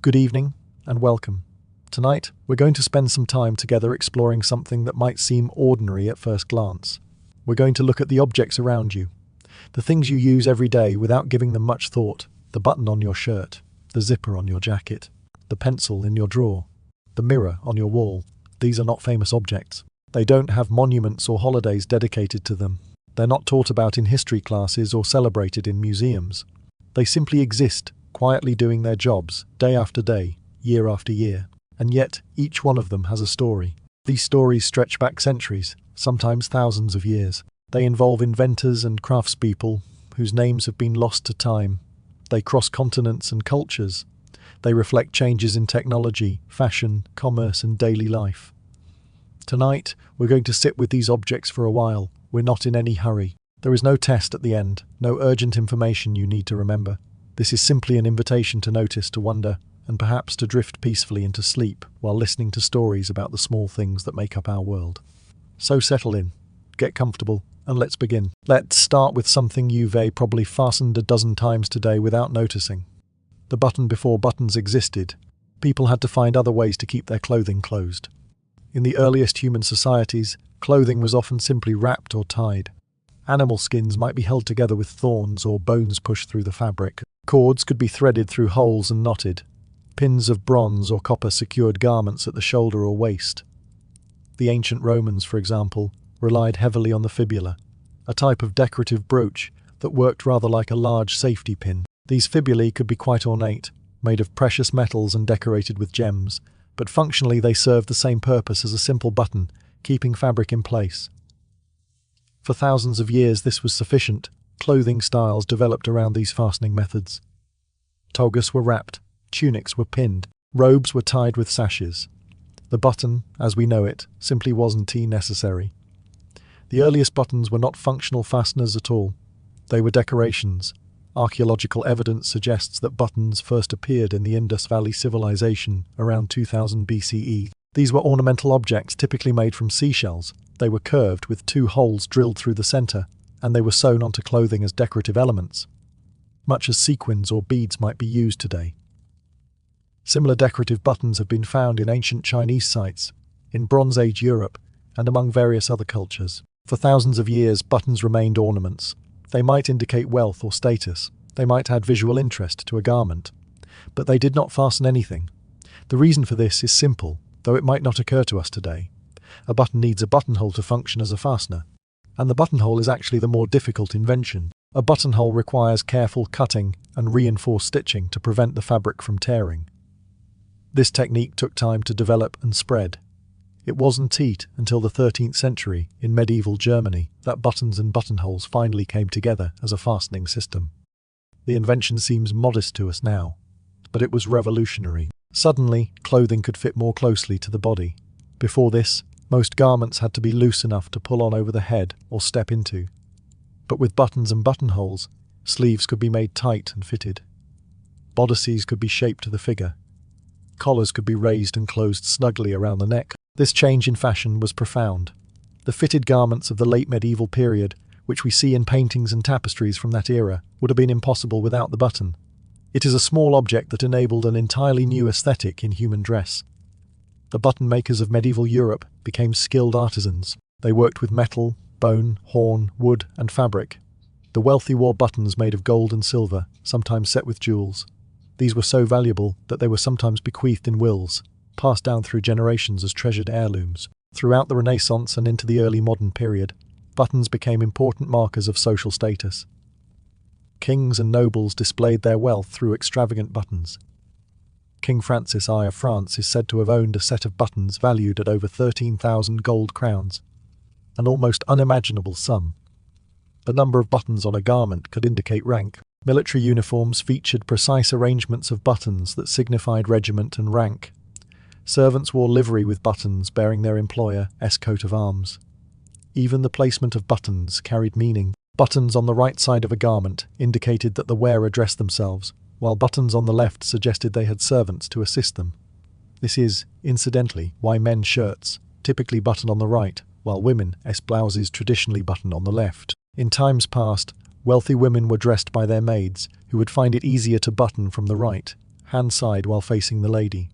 Good evening and welcome. Tonight, we're going to spend some time together exploring something that might seem ordinary at first glance. We're going to look at the objects around you, the things you use every day without giving them much thought: the button on your shirt, the zipper on your jacket, the pencil in your drawer, the mirror on your wall. These are not famous objects. They don't have monuments or holidays dedicated to them. They're not taught about in history classes or celebrated in museums. They simply exist, quietly doing their jobs, day after day, year after year. And yet, each one of them has a story. These stories stretch back centuries, sometimes thousands of years. They involve inventors and craftspeople whose names have been lost to time. They cross continents and cultures. They reflect changes in technology, fashion, commerce, and daily life. Tonight, we're going to sit with these objects for a while. We're not in any hurry. There is no test at the end, no urgent information you need to remember. This is simply an invitation to notice, to wonder, and perhaps to drift peacefully into sleep while listening to stories about the small things that make up our world. So settle in, get comfortable, and let's begin. Let's start with something you've probably fastened a dozen times today without noticing. The button. Before buttons existed, people had to find other ways to keep their clothing closed. In the earliest human societies, clothing was often simply wrapped or tied. Animal skins might be held together with thorns or bones pushed through the fabric. Cords could be threaded through holes and knotted. Pins of bronze or copper secured garments at the shoulder or waist. The ancient Romans, for example, relied heavily on the fibula, a type of decorative brooch that worked rather like a large safety pin. These fibulae could be quite ornate, made of precious metals and decorated with gems, but functionally they served the same purpose as a simple button, keeping fabric in place. For thousands of years this was sufficient. Clothing styles developed around these fastening methods. Togas were wrapped, tunics were pinned, robes were tied with sashes. The button, as we know it, simply wasn't necessary. The earliest buttons were not functional fasteners at all. They were decorations. Archaeological evidence suggests that buttons first appeared in the Indus Valley civilization around 2000 BCE. These were ornamental objects typically made from seashells. They were curved with two holes drilled through the center, and they were sewn onto clothing as decorative elements, much as sequins or beads might be used today. Similar decorative buttons have been found in ancient Chinese sites, in Bronze Age Europe, and among various other cultures. For thousands of years, buttons remained ornaments. They might indicate wealth or status. They might add visual interest to a garment. But they did not fasten anything. The reason for this is simple, though it might not occur to us today. A button needs a buttonhole to function as a fastener. And the buttonhole is actually the more difficult invention. A buttonhole requires careful cutting and reinforced stitching to prevent the fabric from tearing. This technique took time to develop and spread. It wasn't until the 13th century, in medieval Germany, that buttons and buttonholes finally came together as a fastening system. The invention seems modest to us now, but it was revolutionary. Suddenly, clothing could fit more closely to the body. Before this, most garments had to be loose enough to pull on over the head or step into. But with buttons and buttonholes, sleeves could be made tight and fitted. Bodices could be shaped to the figure. Collars could be raised and closed snugly around the neck. This change in fashion was profound. The fitted garments of the late medieval period, which we see in paintings and tapestries from that era, would have been impossible without the button. It is a small object that enabled an entirely new aesthetic in human dress. The button makers of medieval Europe became skilled artisans. They worked with metal, bone, horn, wood, and fabric. The wealthy wore buttons made of gold and silver, sometimes set with jewels. These were so valuable that they were sometimes bequeathed in wills, passed down through generations as treasured heirlooms. Throughout the Renaissance and into the early modern period, buttons became important markers of social status. Kings and nobles displayed their wealth through extravagant buttons. King Francis I of France is said to have owned a set of buttons valued at over 13,000 gold crowns, an almost unimaginable sum. The number of buttons on a garment could indicate rank. Military uniforms featured precise arrangements of buttons that signified regiment and rank. Servants wore livery with buttons bearing their employer's coat of arms. Even the placement of buttons carried meaning. Buttons on the right side of a garment indicated that the wearer dressed themselves, while buttons on the left suggested they had servants to assist them. This is, incidentally, why men's shirts typically button on the right, while women's blouses traditionally button on the left. In times past, wealthy women were dressed by their maids, who would find it easier to button from the right, hand side while facing the lady.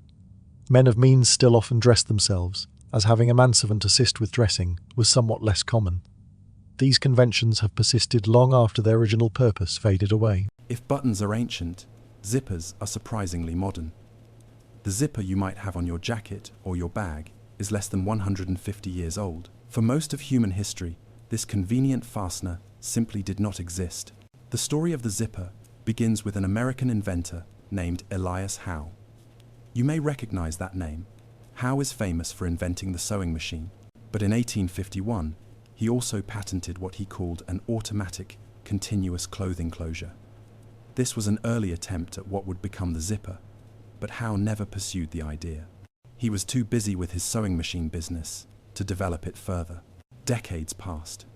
Men of means still often dressed themselves, as having a manservant assist with dressing was somewhat less common. These conventions have persisted long after their original purpose faded away. If buttons are ancient, zippers are surprisingly modern. The zipper you might have on your jacket or your bag is less than 150 years old. For most of human history, this convenient fastener simply did not exist. The story of the zipper begins with an American inventor named Elias Howe. You may recognize that name. Howe is famous for inventing the sewing machine, but in 1851, he also patented what he called an automatic, continuous clothing closure. This was an early attempt at what would become the zipper, but Howe never pursued the idea. He was too busy with his sewing machine business to develop it further. Decades passed.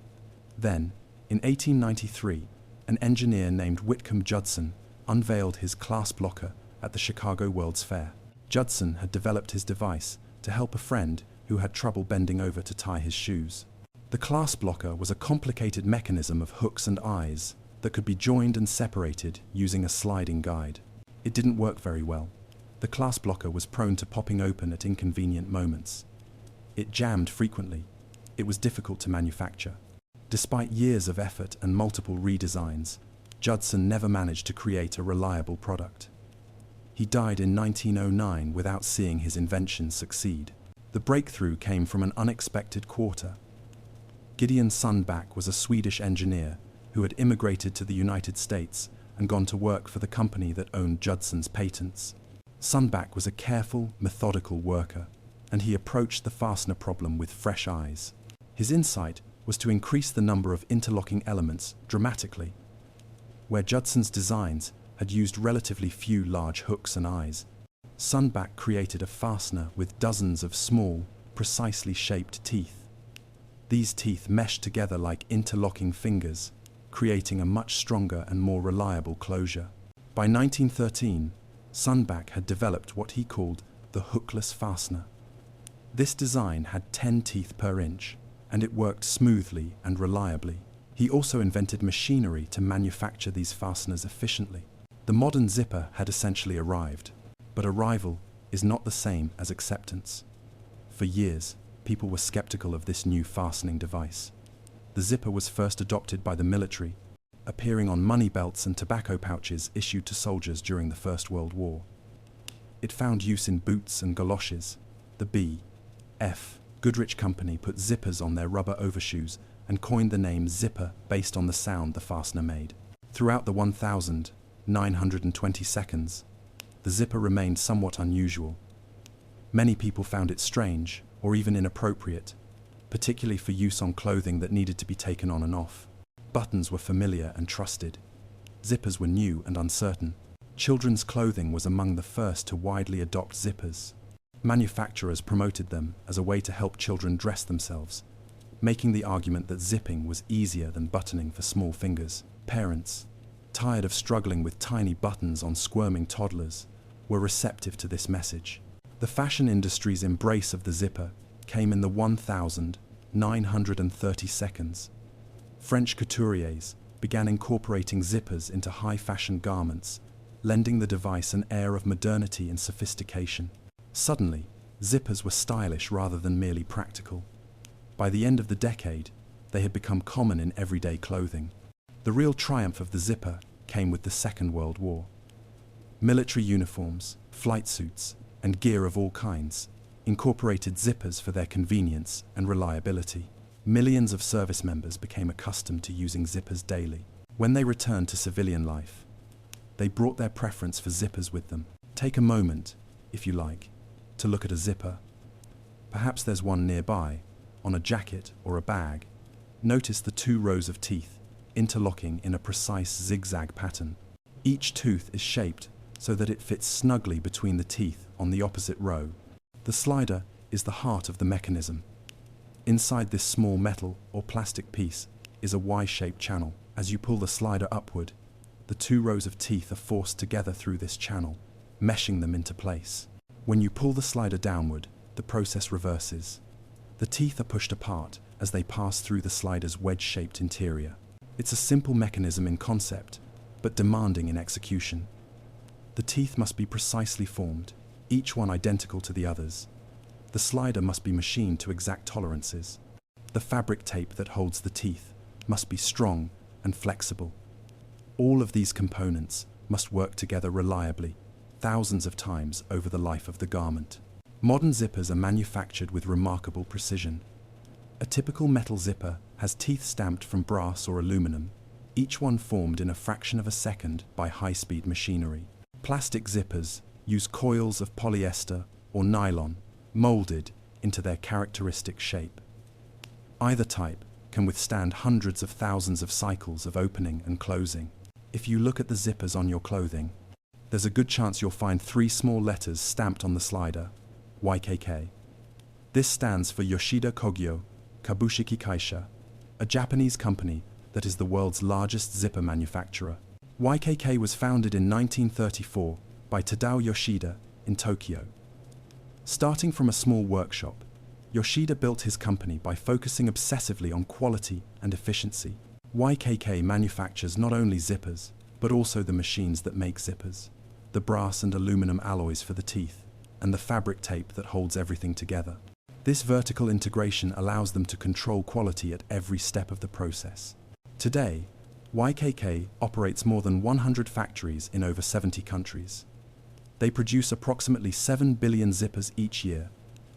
Then, in 1893, an engineer named Whitcomb Judson unveiled his clasp locker at the Chicago World's Fair. Judson had developed his device to help a friend who had trouble bending over to tie his shoes. The clasp locker was a complicated mechanism of hooks and eyes that could be joined and separated using a sliding guide. It didn't work very well. The clasp locker was prone to popping open at inconvenient moments. It jammed frequently. It was difficult to manufacture. Despite years of effort and multiple redesigns, Judson never managed to create a reliable product. He died in 1909 without seeing his invention succeed. The breakthrough came from an unexpected quarter. Gideon Sundback was a Swedish engineer who had immigrated to the United States and gone to work for the company that owned Judson's patents. Sundback was a careful, methodical worker, and he approached the fastener problem with fresh eyes. His insight was to increase the number of interlocking elements dramatically. Where Judson's designs had used relatively few large hooks and eyes, Sundback created a fastener with dozens of small, precisely shaped teeth. These teeth meshed together like interlocking fingers, creating a much stronger and more reliable closure. By 1913, Sundback had developed what he called the hookless fastener. This design had 10 teeth per inch, and it worked smoothly and reliably. He also invented machinery to manufacture these fasteners efficiently. The modern zipper had essentially arrived, but arrival is not the same as acceptance. For years, people were skeptical of this new fastening device. The zipper was first adopted by the military, appearing on money belts and tobacco pouches issued to soldiers during the First World War. It found use in boots and galoshes. The B.F. Goodrich Company put zippers on their rubber overshoes and coined the name zipper based on the sound the fastener made. Throughout the 1,920 seconds, the zipper remained somewhat unusual. Many people found it strange or even inappropriate, particularly for use on clothing that needed to be taken on and off. Buttons were familiar and trusted. Zippers were new and uncertain. Children's clothing was among the first to widely adopt zippers. Manufacturers promoted them as a way to help children dress themselves, making the argument that zipping was easier than buttoning for small fingers. Parents, tired of struggling with tiny buttons on squirming toddlers, were receptive to this message. The fashion industry's embrace of the zipper came in the 1,930 seconds. French couturiers began incorporating zippers into high-fashion garments, lending the device an air of modernity and sophistication. Suddenly, zippers were stylish rather than merely practical. By the end of the decade, they had become common in everyday clothing. The real triumph of the zipper came with the Second World War. Military uniforms, flight suits, and gear of all kinds incorporated zippers for their convenience and reliability. Millions of service members became accustomed to using zippers daily. When they returned to civilian life, they brought their preference for zippers with them. Take a moment, if you like, to look at a zipper. Perhaps there's one nearby, on a jacket or a bag. Notice the 2 rows of teeth, interlocking in a precise zigzag pattern. Each tooth is shaped so that it fits snugly between the teeth on the opposite row. The slider is the heart of the mechanism. Inside this small metal or plastic piece is a Y-shaped channel. As you pull the slider upward, the 2 rows of teeth are forced together through this channel, meshing them into place. When you pull the slider downward, the process reverses. The teeth are pushed apart as they pass through the slider's wedge-shaped interior. It's a simple mechanism in concept, but demanding in execution. The teeth must be precisely formed, each one identical to the others. The slider must be machined to exact tolerances. The fabric tape that holds the teeth must be strong and flexible. All of these components must work together reliably, thousands of times over the life of the garment. Modern zippers are manufactured with remarkable precision. A typical metal zipper has teeth stamped from brass or aluminum, each one formed in a fraction of a second by high-speed machinery. Plastic zippers use coils of polyester or nylon molded into their characteristic shape. Either type can withstand hundreds of thousands of cycles of opening and closing. If you look at the zippers on your clothing, there's a good chance you'll find 3 small letters stamped on the slider, YKK. This stands for Yoshida Kogyo Kabushiki Kaisha, a Japanese company that is the world's largest zipper manufacturer. YKK was founded in 1934 by Tadao Yoshida in Tokyo. Starting from a small workshop, Yoshida built his company by focusing obsessively on quality and efficiency. YKK manufactures not only zippers, but also the machines that make zippers, the brass and aluminum alloys for the teeth, and the fabric tape that holds everything together. This vertical integration allows them to control quality at every step of the process. Today, YKK operates more than 100 factories in over 70 countries. They produce approximately 7 billion zippers each year,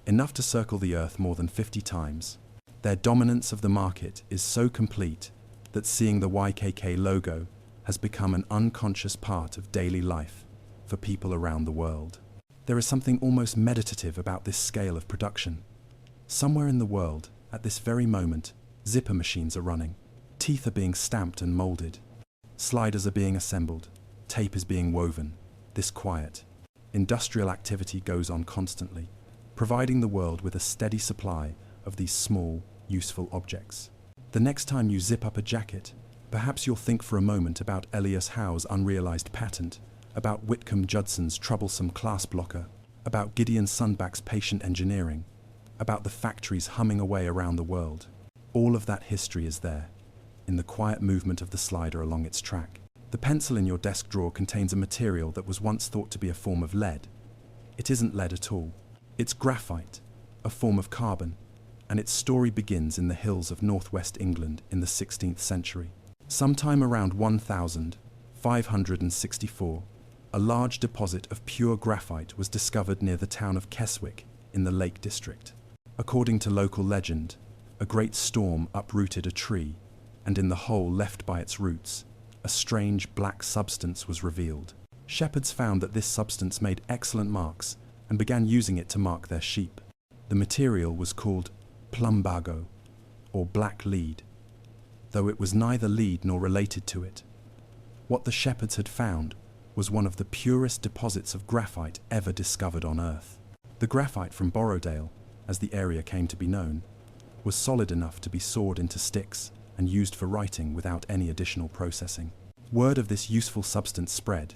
enough to circle the Earth more than 50 times. Their dominance of the market is so complete that seeing the YKK logo has become an unconscious part of daily life for people around the world. There is something almost meditative about this scale of production. Somewhere in the world, at this very moment, zipper machines are running. Teeth are being stamped and molded. Sliders are being assembled. Tape is being woven. This quiet, industrial activity goes on constantly, providing the world with a steady supply of these small, useful objects. The next time you zip up a jacket, perhaps you'll think for a moment about Elias Howe's unrealized patent, about Whitcomb Judson's troublesome clasp locker, about Gideon Sundback's patient engineering, about the factories humming away around the world. All of that history is there, in the quiet movement of the slider along its track. The pencil in your desk drawer contains a material that was once thought to be a form of lead. It isn't lead at all. It's graphite, a form of carbon, and its story begins in the hills of northwest England in the 16th century. Sometime around 1564, a large deposit of pure graphite was discovered near the town of Keswick in the Lake District. According to local legend, a great storm uprooted a tree, and in the hole left by its roots, a strange black substance was revealed. Shepherds found that this substance made excellent marks and began using it to mark their sheep. The material was called plumbago, or black lead, though it was neither lead nor related to it. What the shepherds had found was one of the purest deposits of graphite ever discovered on Earth. The graphite from Borrowdale, as the area came to be known, was solid enough to be sawed into sticks and used for writing without any additional processing. Word of this useful substance spread.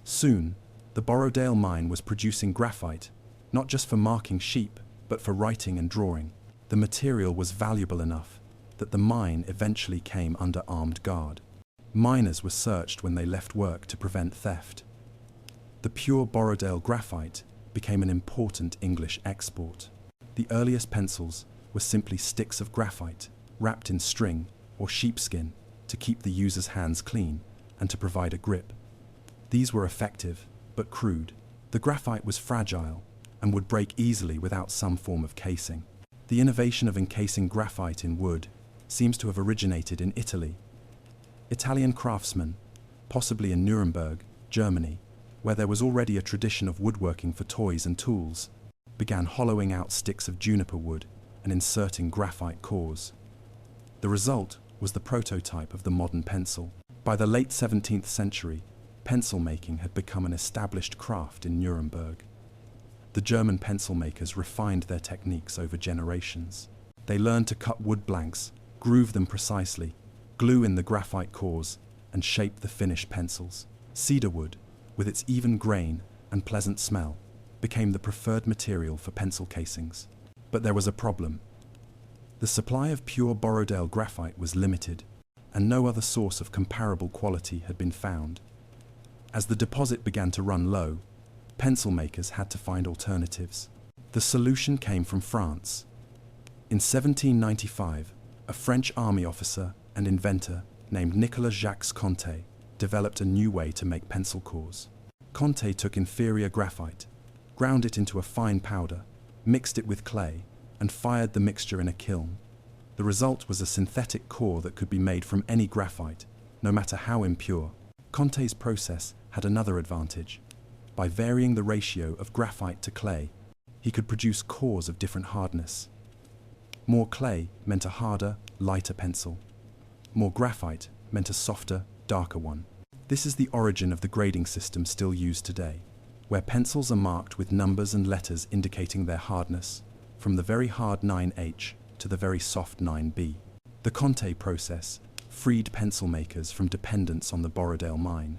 Soon, the Borrowdale mine was producing graphite, not just for marking sheep, but for writing and drawing. The material was valuable enough that the mine eventually came under armed guard. Miners were searched when they left work to prevent theft. The pure Borrowdale graphite became an important English export. The earliest pencils were simply sticks of graphite wrapped in string or sheepskin to keep the user's hands clean and to provide a grip. These were effective, but crude. The graphite was fragile and would break easily without some form of casing. The innovation of encasing graphite in wood seems to have originated in Italy. Italian craftsmen, possibly in Nuremberg, Germany, where there was already a tradition of woodworking for toys and tools, began hollowing out sticks of juniper wood and inserting graphite cores. The result was the prototype of the modern pencil. By the late 17th century, pencil making had become an established craft in Nuremberg. The German pencil makers refined their techniques over generations. They learned to cut wood blanks, groove them precisely, glue in the graphite cores, and shape the finished pencils. Cedar wood, with its even grain and pleasant smell, became the preferred material for pencil casings. But there was a problem. The supply of pure Borrowdale graphite was limited, and no other source of comparable quality had been found. As the deposit began to run low, pencil makers had to find alternatives. The solution came from France. In 1795, a French army officer and inventor named Nicolas Jacques Conté developed a new way to make pencil cores. Conté took inferior graphite, ground it into a fine powder, mixed it with clay, and fired the mixture in a kiln. The result was a synthetic core that could be made from any graphite, no matter how impure. Conté's process had another advantage. By varying the ratio of graphite to clay, he could produce cores of different hardness. More clay meant a harder, lighter pencil. More graphite meant a softer, darker one. This is the origin of the grading system still used today, where pencils are marked with numbers and letters indicating their hardness, from the very hard 9H to the very soft 9B. The Conté process freed pencil makers from dependence on the Borrowdale mine.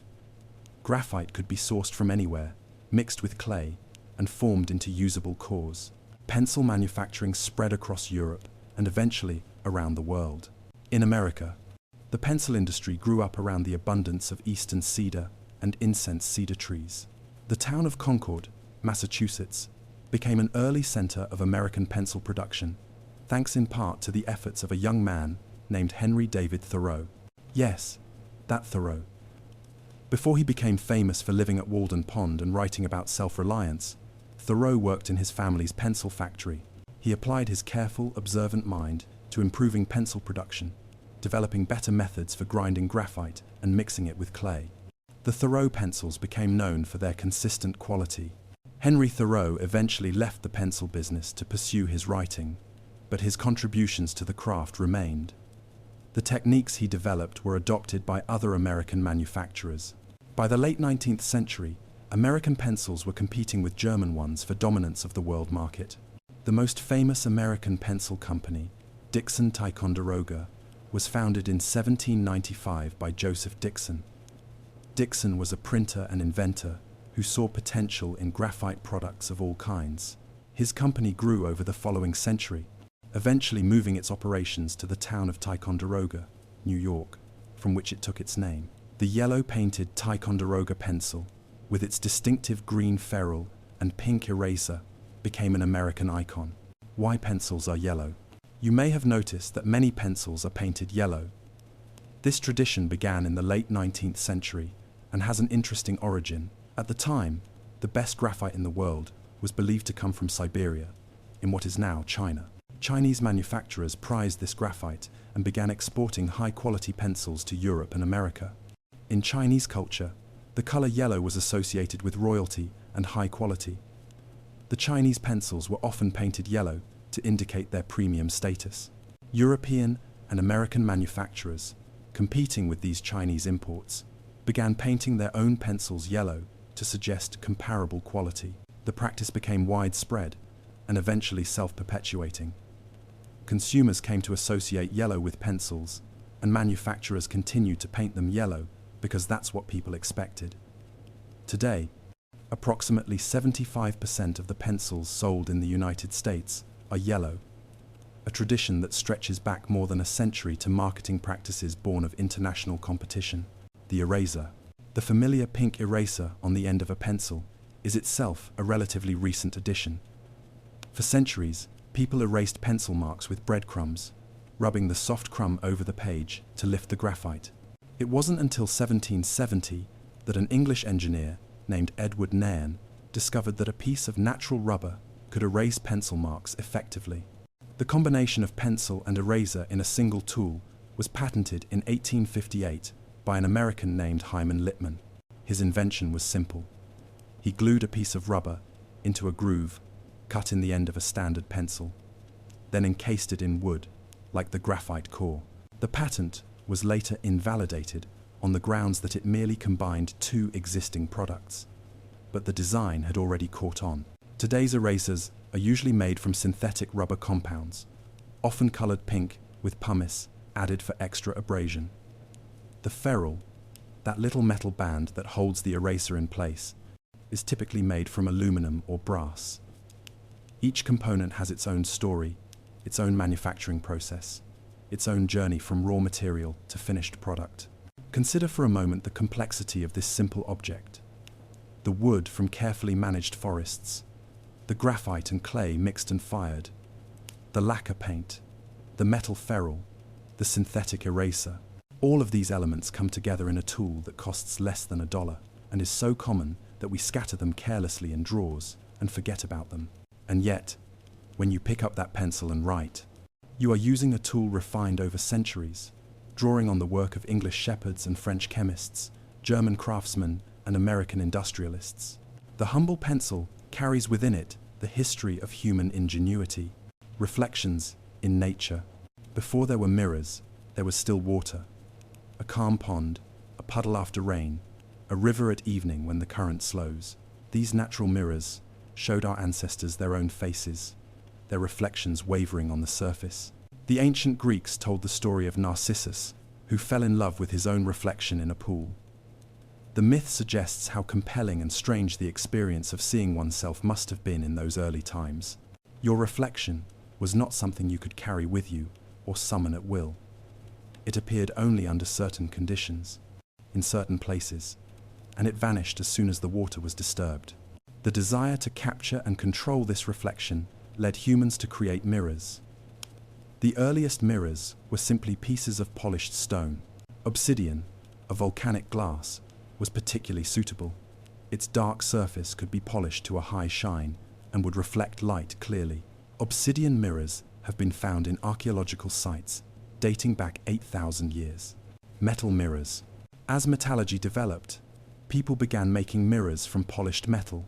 Graphite could be sourced from anywhere, mixed with clay, and formed into usable cores. Pencil manufacturing spread across Europe and eventually around the world. In America, the pencil industry grew up around the abundance of eastern cedar and incense cedar trees. The town of Concord, Massachusetts, became an early center of American pencil production, thanks in part to the efforts of a young man named Henry David Thoreau. Yes, that Thoreau. Before he became famous for living at Walden Pond and writing about self-reliance, Thoreau worked in his family's pencil factory. He applied his careful, observant mind to improving pencil production, developing better methods for grinding graphite and mixing it with clay. The Thoreau pencils became known for their consistent quality. Henry Thoreau eventually left the pencil business to pursue his writing, but his contributions to the craft remained. The techniques he developed were adopted by other American manufacturers. By the late 19th century, American pencils were competing with German ones for dominance of the world market. The most famous American pencil company, Dixon Ticonderoga, was founded in 1795 by Joseph Dixon. Dixon was a printer and inventor who saw potential in graphite products of all kinds. His company grew over the following century, eventually moving its operations to the town of Ticonderoga, New York, from which it took its name. The yellow-painted Ticonderoga pencil, with its distinctive green ferrule and pink eraser, became an American icon. Why pencils are yellow? You may have noticed that many pencils are painted yellow. This tradition began in the late 19th century and has an interesting origin. At the time, the best graphite in the world was believed to come from Siberia, in what is now China. Chinese manufacturers prized this graphite and began exporting high-quality pencils to Europe and America. In Chinese culture, the color yellow was associated with royalty and high quality. The Chinese pencils were often painted yellow to indicate their premium status. European and American manufacturers, competing with these Chinese imports, began painting their own pencils yellow to suggest comparable quality. The practice became widespread and eventually self-perpetuating. Consumers came to associate yellow with pencils, and manufacturers continued to paint them yellow because that's what people expected. Today, approximately 75% of the pencils sold in the United States are yellow, a tradition that stretches back more than a century to marketing practices born of international competition. The eraser. The familiar pink eraser on the end of a pencil is itself a relatively recent addition. For centuries, people erased pencil marks with breadcrumbs, rubbing the soft crumb over the page to lift the graphite. It wasn't until 1770 that an English engineer named Edward Nairn discovered that a piece of natural rubber could erase pencil marks effectively. The combination of pencil and eraser in a single tool was patented in 1858 by an American named Hyman Littman. His invention was simple. He glued a piece of rubber into a groove cut in the end of a standard pencil, then encased it in wood, like the graphite core. The patent was later invalidated on the grounds that it merely combined two existing products, but the design had already caught on. Today's erasers are usually made from synthetic rubber compounds, often colored pink with pumice added for extra abrasion. The ferrule, that little metal band that holds the eraser in place, is typically made from aluminum or brass. Each component has its own story, its own manufacturing process, its own journey from raw material to finished product. Consider for a moment the complexity of this simple object. The wood from carefully managed forests, the graphite and clay mixed and fired, the lacquer paint, the metal ferrule, the synthetic eraser. All of these elements come together in a tool that costs less than $1 and is so common that we scatter them carelessly in drawers and forget about them. And yet, when you pick up that pencil and write, you are using a tool refined over centuries, drawing on the work of English shepherds and French chemists, German craftsmen and American industrialists. The humble pencil carries within it the history of human ingenuity, reflections in nature. Before there were mirrors, there was still water, a calm pond, a puddle after rain, a river at evening when the current slows. These natural mirrors showed our ancestors their own faces, their reflections wavering on the surface. The ancient Greeks told the story of Narcissus, who fell in love with his own reflection in a pool. The myth suggests how compelling and strange the experience of seeing oneself must have been in those early times. Your reflection was not something you could carry with you or summon at will. It appeared only under certain conditions, in certain places, and it vanished as soon as the water was disturbed. The desire to capture and control this reflection led humans to create mirrors. The earliest mirrors were simply pieces of polished stone. Obsidian, a volcanic glass, was particularly suitable. Its dark surface could be polished to a high shine and would reflect light clearly. Obsidian mirrors have been found in archaeological sites dating back 8,000 years. Metal mirrors. As metallurgy developed, people began making mirrors from polished metal.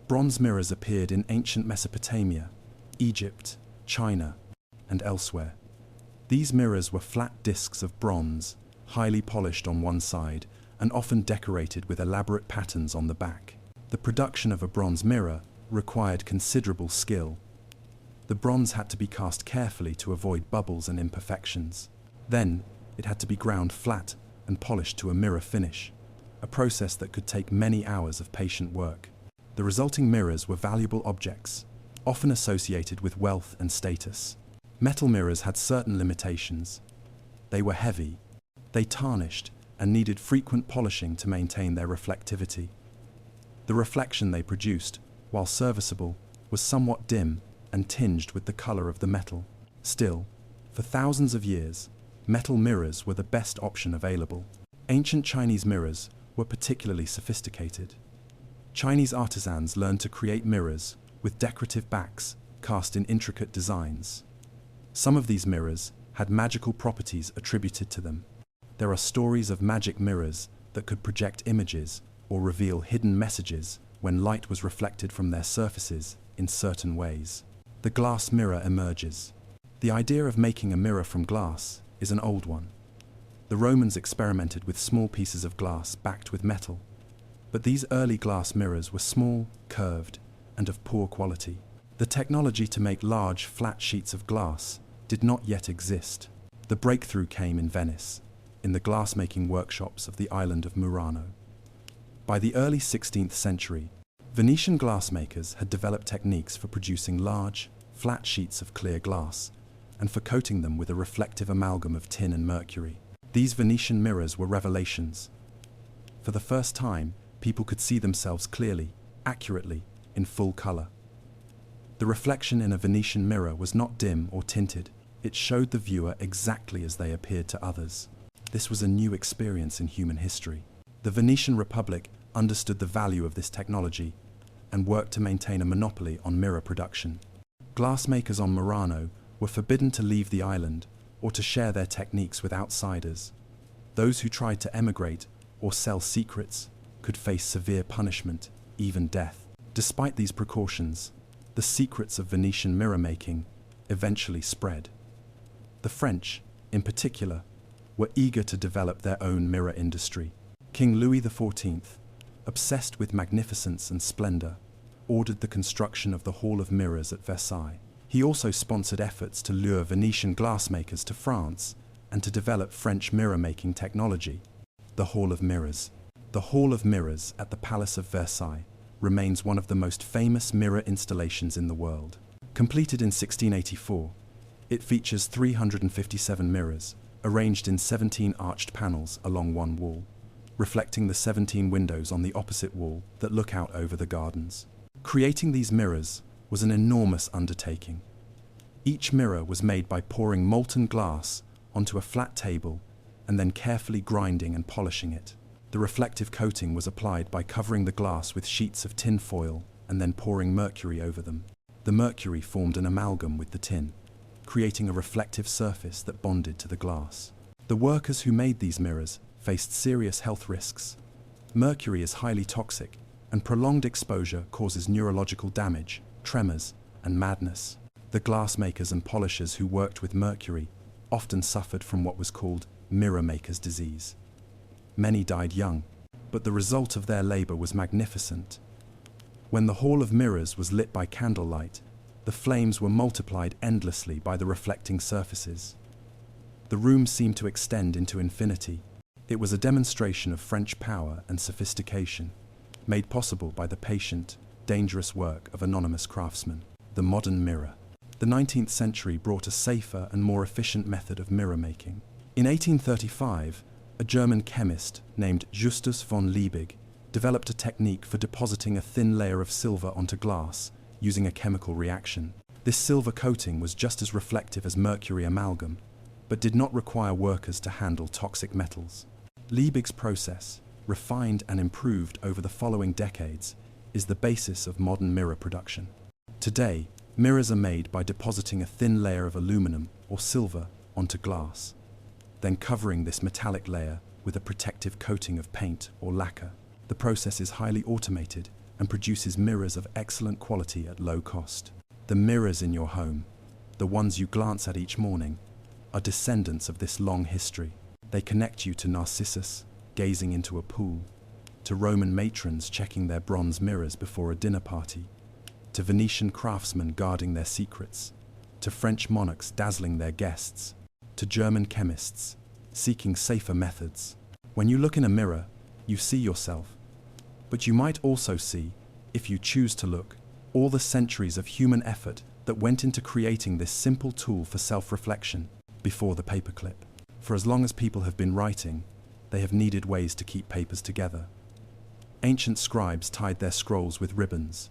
Bronze mirrors appeared in ancient Mesopotamia, Egypt, China, and elsewhere. These mirrors were flat discs of bronze, highly polished on one side and often decorated with elaborate patterns on the back. The production of a bronze mirror required considerable skill. The bronze had to be cast carefully to avoid bubbles and imperfections. Then, it had to be ground flat and polished to a mirror finish, a process that could take many hours of patient work. The resulting mirrors were valuable objects, often associated with wealth and status. Metal mirrors had certain limitations. They were heavy, they tarnished, and needed frequent polishing to maintain their reflectivity. The reflection they produced, while serviceable, was somewhat dim and tinged with the color of the metal. Still, for thousands of years, metal mirrors were the best option available. Ancient Chinese mirrors were particularly sophisticated. Chinese artisans learned to create mirrors with decorative backs cast in intricate designs. Some of these mirrors had magical properties attributed to them. There are stories of magic mirrors that could project images or reveal hidden messages when light was reflected from their surfaces in certain ways. The glass mirror emerges. The idea of making a mirror from glass is an old one. The Romans experimented with small pieces of glass backed with metal, but these early glass mirrors were small, curved, and of poor quality. The technology to make large, flat sheets of glass did not yet exist. The breakthrough came in Venice, in the glass-making workshops of the island of Murano. By the early 16th century, Venetian glassmakers had developed techniques for producing large, flat sheets of clear glass, and for coating them with a reflective amalgam of tin and mercury. These Venetian mirrors were revelations. For the first time, people could see themselves clearly, accurately, in full color. The reflection in a Venetian mirror was not dim or tinted. It showed the viewer exactly as they appeared to others. This was a new experience in human history. The Venetian Republic understood the value of this technology and worked to maintain a monopoly on mirror production. Glassmakers on Murano were forbidden to leave the island or to share their techniques with outsiders. Those who tried to emigrate or sell secrets could face severe punishment, even death. Despite these precautions, the secrets of Venetian mirror making eventually spread. The French, in particular, were eager to develop their own mirror industry. King Louis XIV, obsessed with magnificence and splendor, ordered the construction of the Hall of Mirrors at Versailles. He also sponsored efforts to lure Venetian glassmakers to France and to develop French mirror-making technology. The Hall of Mirrors. The Hall of Mirrors at the Palace of Versailles remains one of the most famous mirror installations in the world. Completed in 1684, it features 357 mirrors, arranged in 17 arched panels along one wall, reflecting the 17 windows on the opposite wall that look out over the gardens. Creating these mirrors was an enormous undertaking. Each mirror was made by pouring molten glass onto a flat table and then carefully grinding and polishing it. The reflective coating was applied by covering the glass with sheets of tin foil and then pouring mercury over them. The mercury formed an amalgam with the tin, creating a reflective surface that bonded to the glass. The workers who made these mirrors faced serious health risks. Mercury is highly toxic, and prolonged exposure causes neurological damage, tremors, and madness. The glassmakers and polishers who worked with mercury often suffered from what was called mirror maker's disease. Many died young, but the result of their labor was magnificent. When the Hall of Mirrors was lit by candlelight, the flames were multiplied endlessly by the reflecting surfaces. The room seemed to extend into infinity. It was a demonstration of French power and sophistication, made possible by the patient, dangerous work of anonymous craftsmen. The modern mirror. The 19th century brought a safer and more efficient method of mirror making. In 1835, a German chemist named Justus von Liebig developed a technique for depositing a thin layer of silver onto glass using a chemical reaction. This silver coating was just as reflective as mercury amalgam, but did not require workers to handle toxic metals. Liebig's process, refined and improved over the following decades, is the basis of modern mirror production. Today, mirrors are made by depositing a thin layer of aluminum or silver onto glass, then covering this metallic layer with a protective coating of paint or lacquer. The process is highly automated and produces mirrors of excellent quality at low cost. The mirrors in your home, the ones you glance at each morning, are descendants of this long history. They connect you to Narcissus, gazing into a pool, to Roman matrons checking their bronze mirrors before a dinner party, to Venetian craftsmen guarding their secrets, to French monarchs dazzling their guests, to German chemists seeking safer methods. When you look in a mirror, you see yourself, but you might also see, if you choose to look, all the centuries of human effort that went into creating this simple tool for self-reflection before the paperclip. For as long as people have been writing, they have needed ways to keep papers together. Ancient scribes tied their scrolls with ribbons.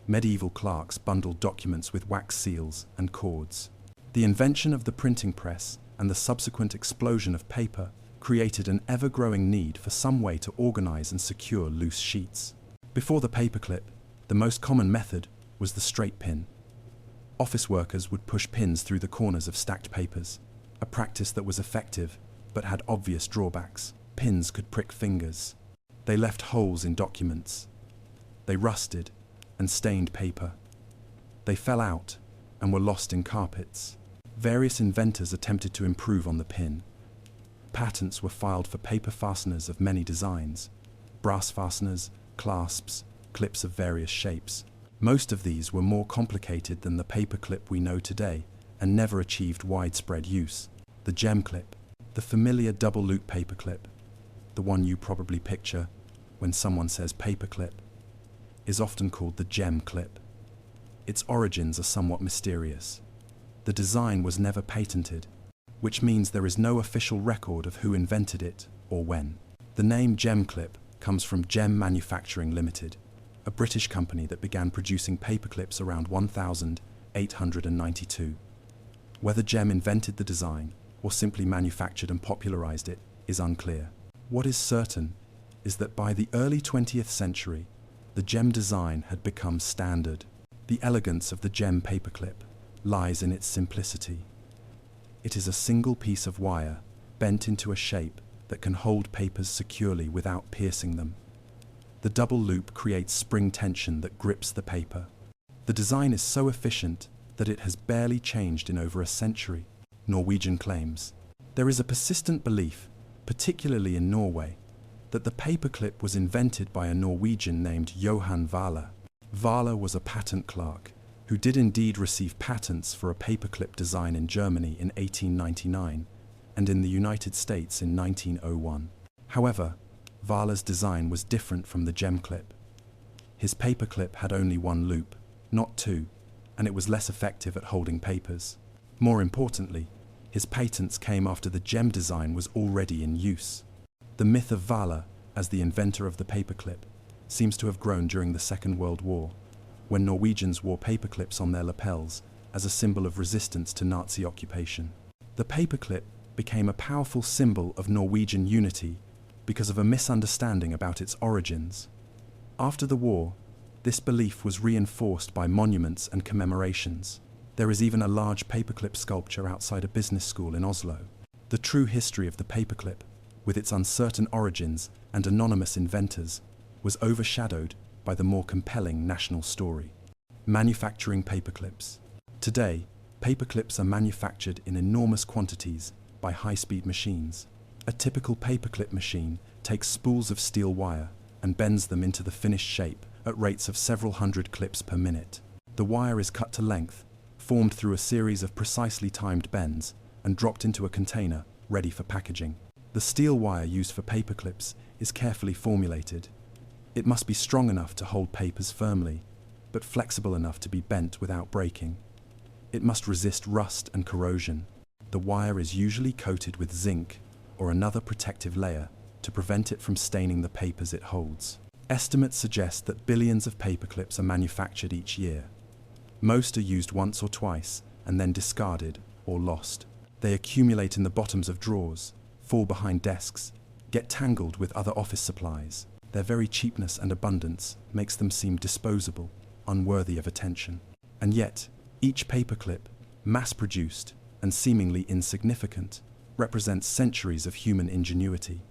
Medieval clerks bundled documents with wax seals and cords. The invention of the printing press and the subsequent explosion of paper created an ever-growing need for some way to organize and secure loose sheets. Before the paperclip, the most common method was the straight pin. Office workers would push pins through the corners of stacked papers, a practice that was effective but had obvious drawbacks. Pins could prick fingers. They left holes in documents. They rusted and stained paper. They fell out and were lost in carpets. Various inventors attempted to improve on the pin. Patents were filed for paper fasteners of many designs: brass fasteners, clasps, clips of various shapes. Most of these were more complicated than the paperclip we know today and never achieved widespread use. The gem clip, the familiar double-loop paperclip, the one you probably picture when someone says paperclip, is often called the gem clip. Its origins are somewhat mysterious. The design was never patented, which means there is no official record of who invented it or when. The name gem clip comes from Gem Manufacturing Limited, a British company that began producing paperclips around 1892. Whether Gem invented the design or simply manufactured and popularized it is unclear. What is certain is that by the early 20th century, the gem design had become standard. The elegance of the gem paperclip lies in its simplicity. It is a single piece of wire bent into a shape that can hold papers securely without piercing them. The double loop creates spring tension that grips the paper. The design is so efficient that it has barely changed in over a century, Norwegian claims. There is a persistent belief, particularly in Norway, that the paperclip was invented by a Norwegian named Johan Vale. Vale was a patent clerk who did indeed receive patents for a paperclip design in Germany in 1899 and in the United States in 1901. However, Vale's design was different from the gem clip. His paperclip had only one loop, not two, and it was less effective at holding papers. More importantly, His patents came after the gem design was already in use. The myth of Valla, as the inventor of the paperclip, seems to have grown during the Second World War, when Norwegians wore paperclips on their lapels as a symbol of resistance to Nazi occupation. The paperclip became a powerful symbol of Norwegian unity because of a misunderstanding about its origins. After the war, this belief was reinforced by monuments and commemorations. There is even a large paperclip sculpture outside a business school in Oslo. The true history of the paperclip, with its uncertain origins and anonymous inventors, was overshadowed by the more compelling national story. Manufacturing paperclips. Today, paperclips are manufactured in enormous quantities by high-speed machines. A typical paperclip machine takes spools of steel wire and bends them into the finished shape at rates of several hundred clips per minute. The wire is cut to length, formed through a series of precisely timed bends, and dropped into a container ready for packaging. The steel wire used for paperclips is carefully formulated. It must be strong enough to hold papers firmly, but flexible enough to be bent without breaking. It must resist rust and corrosion. The wire is usually coated with zinc or another protective layer to prevent it from staining the papers it holds. Estimates suggest that billions of paperclips are manufactured each year. Most are used once or twice and then discarded or lost. They accumulate in the bottoms of drawers, fall behind desks, get tangled with other office supplies. Their very cheapness and abundance makes them seem disposable, unworthy of attention. And yet, each paperclip, mass-produced and seemingly insignificant, represents centuries of human ingenuity.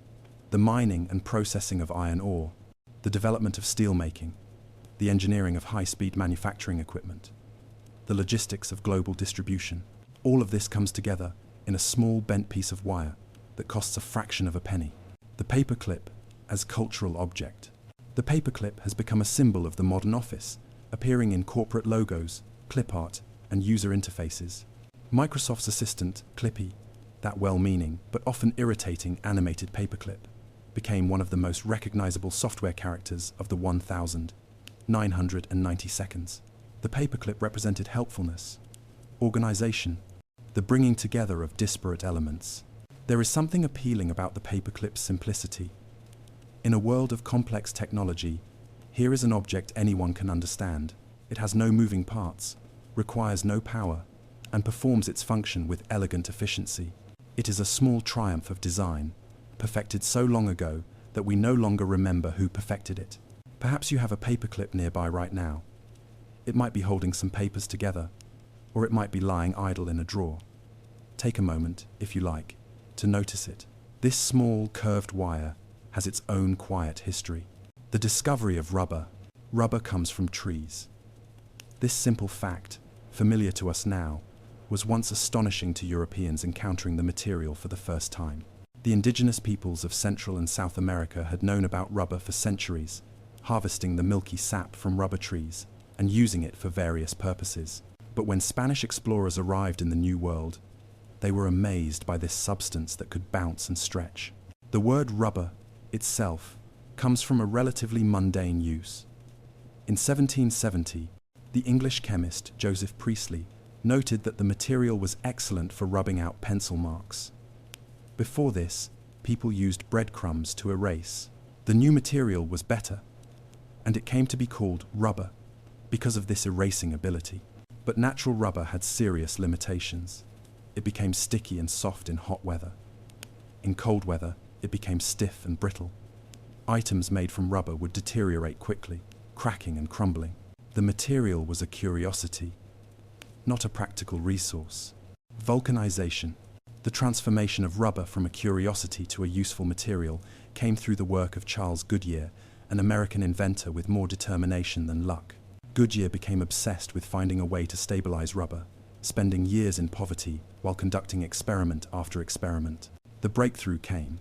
The mining and processing of iron ore, the development of steelmaking, the engineering of high-speed manufacturing equipment, the logistics of global distribution. All of this comes together in a small bent piece of wire that costs a fraction of a penny. The paperclip as cultural object. The paperclip has become a symbol of the modern office, appearing in corporate logos, clip art, and user interfaces. Microsoft's assistant, Clippy, that well-meaning but often irritating animated paperclip, became one of the most recognizable software characters of the 1990 seconds. The paperclip represented helpfulness, organization, the bringing together of disparate elements. There is something appealing about the paperclip's simplicity. In a world of complex technology, here is an object anyone can understand. It has no moving parts, requires no power, and performs its function with elegant efficiency. It is a small triumph of design, perfected so long ago that we no longer remember who perfected it. Perhaps you have a paperclip nearby right now. It might be holding some papers together, or it might be lying idle in a drawer. Take a moment, if you like, to notice it. This small, curved wire has its own quiet history. The discovery of rubber. Rubber comes from trees. This simple fact, familiar to us now, was once astonishing to Europeans encountering the material for the first time. The indigenous peoples of Central and South America had known about rubber for centuries, harvesting the milky sap from rubber trees and using it for various purposes. But when Spanish explorers arrived in the New World, they were amazed by this substance that could bounce and stretch. The word rubber itself comes from a relatively mundane use. In 1770, the English chemist Joseph Priestley noted that the material was excellent for rubbing out pencil marks. Before this, people used breadcrumbs to erase. The new material was better, and it came to be called rubber because of this erasing ability. But natural rubber had serious limitations. It became sticky and soft in hot weather. In cold weather, it became stiff and brittle. Items made from rubber would deteriorate quickly, cracking and crumbling. The material was a curiosity, not a practical resource. Vulcanization. The transformation of rubber from a curiosity to a useful material came through the work of Charles Goodyear, an American inventor with more determination than luck. Goodyear became obsessed with finding a way to stabilize rubber, spending years in poverty while conducting experiment after experiment. The breakthrough came,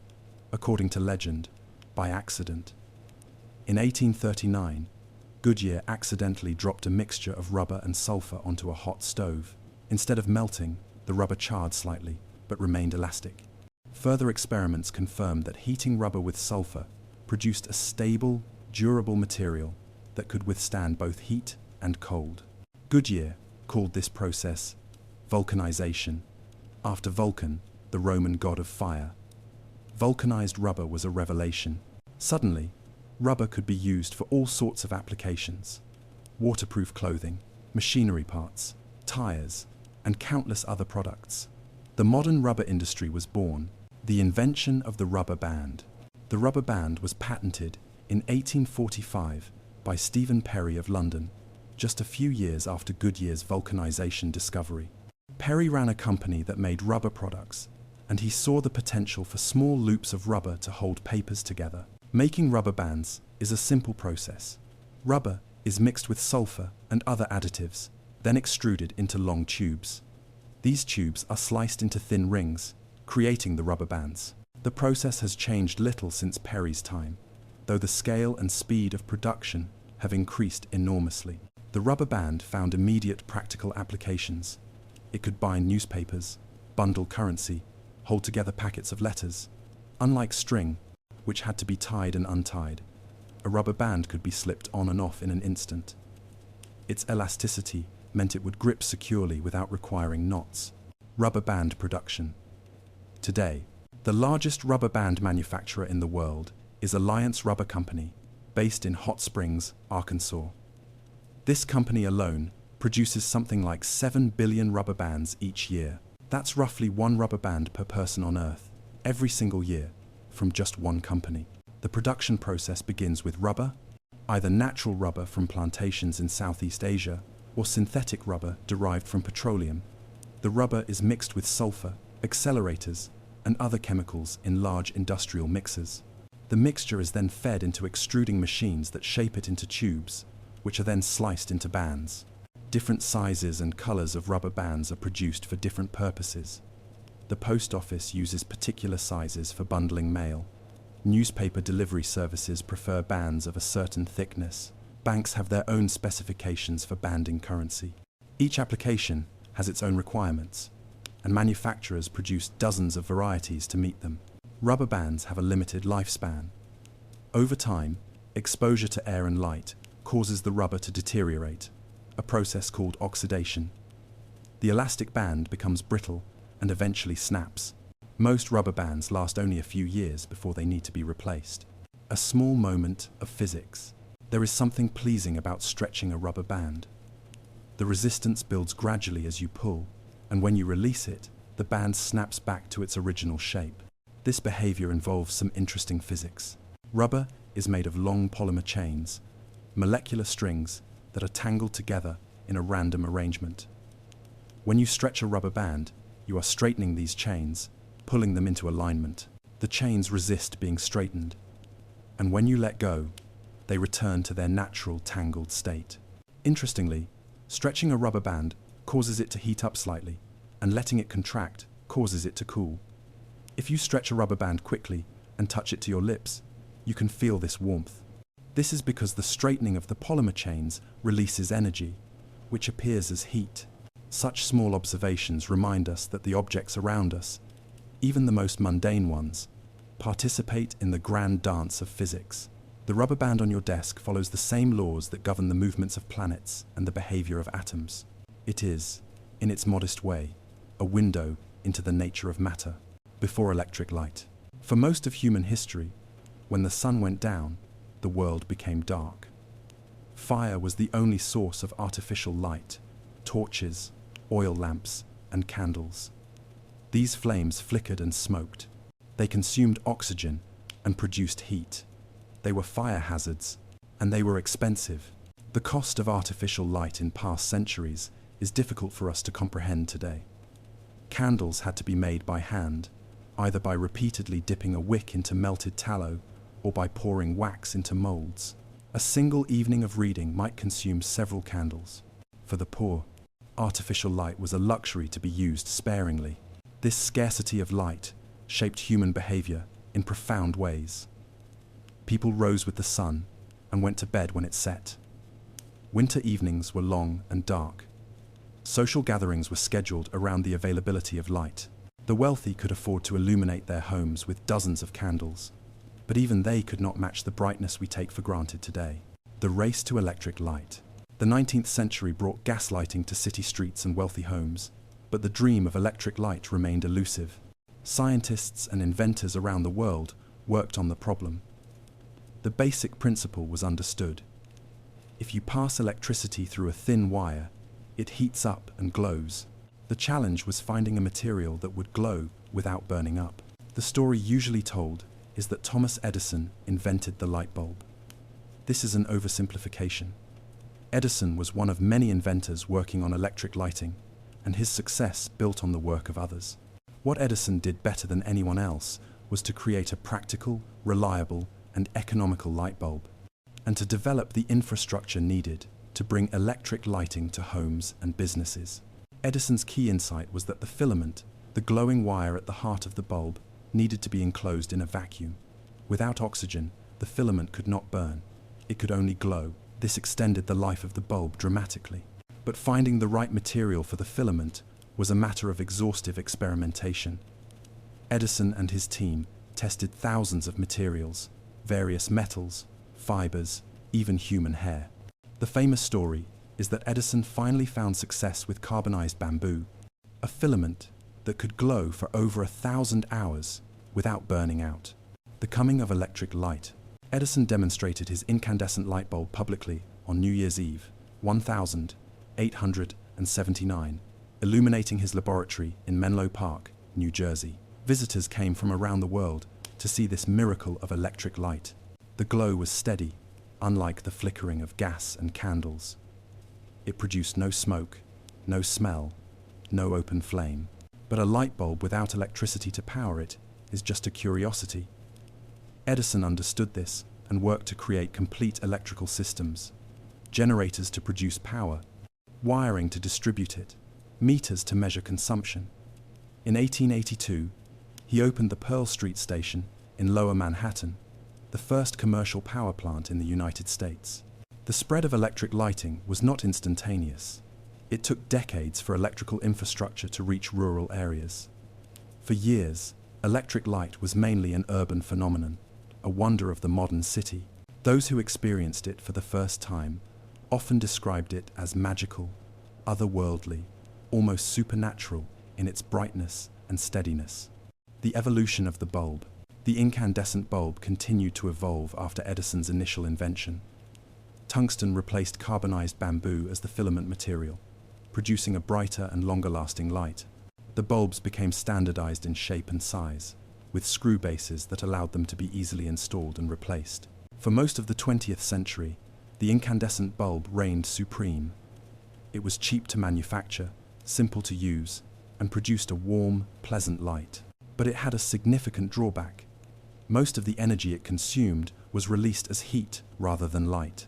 according to legend, by accident. In 1839, Goodyear accidentally dropped a mixture of rubber and sulfur onto a hot stove. Instead of melting, the rubber charred slightly, but remained elastic. Further experiments confirmed that heating rubber with sulfur produced a stable, durable material that could withstand both heat and cold. Goodyear called this process vulcanization, After Vulcan, the Roman god of fire, vulcanized rubber was a revelation. Suddenly, rubber could be used for all sorts of applications: waterproof clothing, machinery parts, tires, and countless other products. The modern rubber industry was born, the invention of the rubber band. The rubber band was patented in 1845 by Stephen Perry of London, just a few years after Goodyear's vulcanization discovery. Perry ran a company that made rubber products, and he saw the potential for small loops of rubber to hold papers together. Making rubber bands is a simple process. Rubber is mixed with sulfur and other additives, then extruded into long tubes. These tubes are sliced into thin rings, creating the rubber bands. The process has changed little since Perry's time, though the scale and speed of production have increased enormously. The rubber band found immediate practical applications. It could bind newspapers, bundle currency, hold together packets of letters. Unlike string, which had to be tied and untied, a rubber band could be slipped on and off in an instant. Its elasticity meant it would grip securely without requiring knots. Rubber band production. Today, the largest rubber band manufacturer in the world is Alliance Rubber Company, based in Hot Springs, Arkansas. This company alone produces something like 7 billion rubber bands each year. That's roughly one rubber band per person on Earth, every single year, from just one company. The production process begins with rubber, either natural rubber from plantations in Southeast Asia or synthetic rubber derived from petroleum. The rubber is mixed with sulfur, accelerators, and other chemicals in large industrial mixers. The mixture is then fed into extruding machines that shape it into tubes, which are then sliced into bands. Different sizes and colors of rubber bands are produced for different purposes. The post office uses particular sizes for bundling mail. Newspaper delivery services prefer bands of a certain thickness. Banks have their own specifications for banding currency. Each application has its own requirements, and manufacturers produce dozens of varieties to meet them. Rubber bands have a limited lifespan. Over time, exposure to air and light causes the rubber to deteriorate, a process called oxidation. The elastic band becomes brittle and eventually snaps. Most rubber bands last only a few years before they need to be replaced. A small moment of physics. There is something pleasing about stretching a rubber band. The resistance builds gradually as you pull, and when you release it, the band snaps back to its original shape. This behavior involves some interesting physics. Rubber is made of long polymer chains, molecular strings that are tangled together in a random arrangement. When you stretch a rubber band, you are straightening these chains, pulling them into alignment. The chains resist being straightened, and when you let go, they return to their natural tangled state. Interestingly, stretching a rubber band causes it to heat up slightly, and letting it contract causes it to cool. If you stretch a rubber band quickly and touch it to your lips, you can feel this warmth. This is because the straightening of the polymer chains releases energy, which appears as heat. Such small observations remind us that the objects around us, even the most mundane ones, participate in the grand dance of physics. The rubber band on your desk follows the same laws that govern the movements of planets and the behavior of atoms. It is, in its modest way, a window into the nature of matter. Before electric light. For most of human history, when the sun went down, the world became dark. Fire was the only source of artificial light: torches, oil lamps, and candles. These flames flickered and smoked. They consumed oxygen and produced heat. They were fire hazards, and they were expensive. The cost of artificial light in past centuries is difficult for us to comprehend today. Candles had to be made by hand, either by repeatedly dipping a wick into melted tallow or by pouring wax into molds. A single evening of reading might consume several candles. For the poor, artificial light was a luxury to be used sparingly. This scarcity of light shaped human behavior in profound ways. People rose with the sun and went to bed when it set. Winter evenings were long and dark. Social gatherings were scheduled around the availability of light. The wealthy could afford to illuminate their homes with dozens of candles, but even they could not match the brightness we take for granted today. The race to electric light. The 19th century brought gas lighting to city streets and wealthy homes, but the dream of electric light remained elusive. Scientists and inventors around the world worked on the problem. The basic principle was understood. If you pass electricity through a thin wire, it heats up and glows. The challenge was finding a material that would glow without burning up. The story usually told is that Thomas Edison invented the light bulb. This is an oversimplification. Edison was one of many inventors working on electric lighting, and his success built on the work of others. What Edison did better than anyone else was to create a practical, reliable, and economical light bulb, and to develop the infrastructure needed to bring electric lighting to homes and businesses. Edison's key insight was that the filament, the glowing wire at the heart of the bulb, needed to be enclosed in a vacuum. Without oxygen, the filament could not burn. It could only glow. This extended the life of the bulb dramatically. But finding the right material for the filament was a matter of exhaustive experimentation. Edison and his team tested thousands of materials, various metals, fibers, even human hair. The famous story is that Edison finally found success with carbonized bamboo, a filament that could glow for over 1,000 hours without burning out. The coming of electric light. Edison demonstrated his incandescent light bulb publicly on New Year's Eve, 1879, illuminating his laboratory in Menlo Park, New Jersey. Visitors came from around the world to see this miracle of electric light. The glow was steady, unlike the flickering of gas and candles. It produced no smoke, no smell, no open flame. But a light bulb without electricity to power it is just a curiosity. Edison understood this and worked to create complete electrical systems, generators to produce power, wiring to distribute it, meters to measure consumption. In 1882, he opened the Pearl Street Station in Lower Manhattan, the first commercial power plant in the United States. The spread of electric lighting was not instantaneous. It took decades for electrical infrastructure to reach rural areas. For years, electric light was mainly an urban phenomenon, a wonder of the modern city. Those who experienced it for the first time often described it as magical, otherworldly, almost supernatural in its brightness and steadiness. The evolution of the bulb. The incandescent bulb continued to evolve after Edison's initial invention. Tungsten replaced carbonized bamboo as the filament material, producing a brighter and longer-lasting light. The bulbs became standardized in shape and size, with screw bases that allowed them to be easily installed and replaced. For most of the 20th century, the incandescent bulb reigned supreme. It was cheap to manufacture, simple to use, and produced a warm, pleasant light. But it had a significant drawback. Most of the energy it consumed was released as heat rather than light.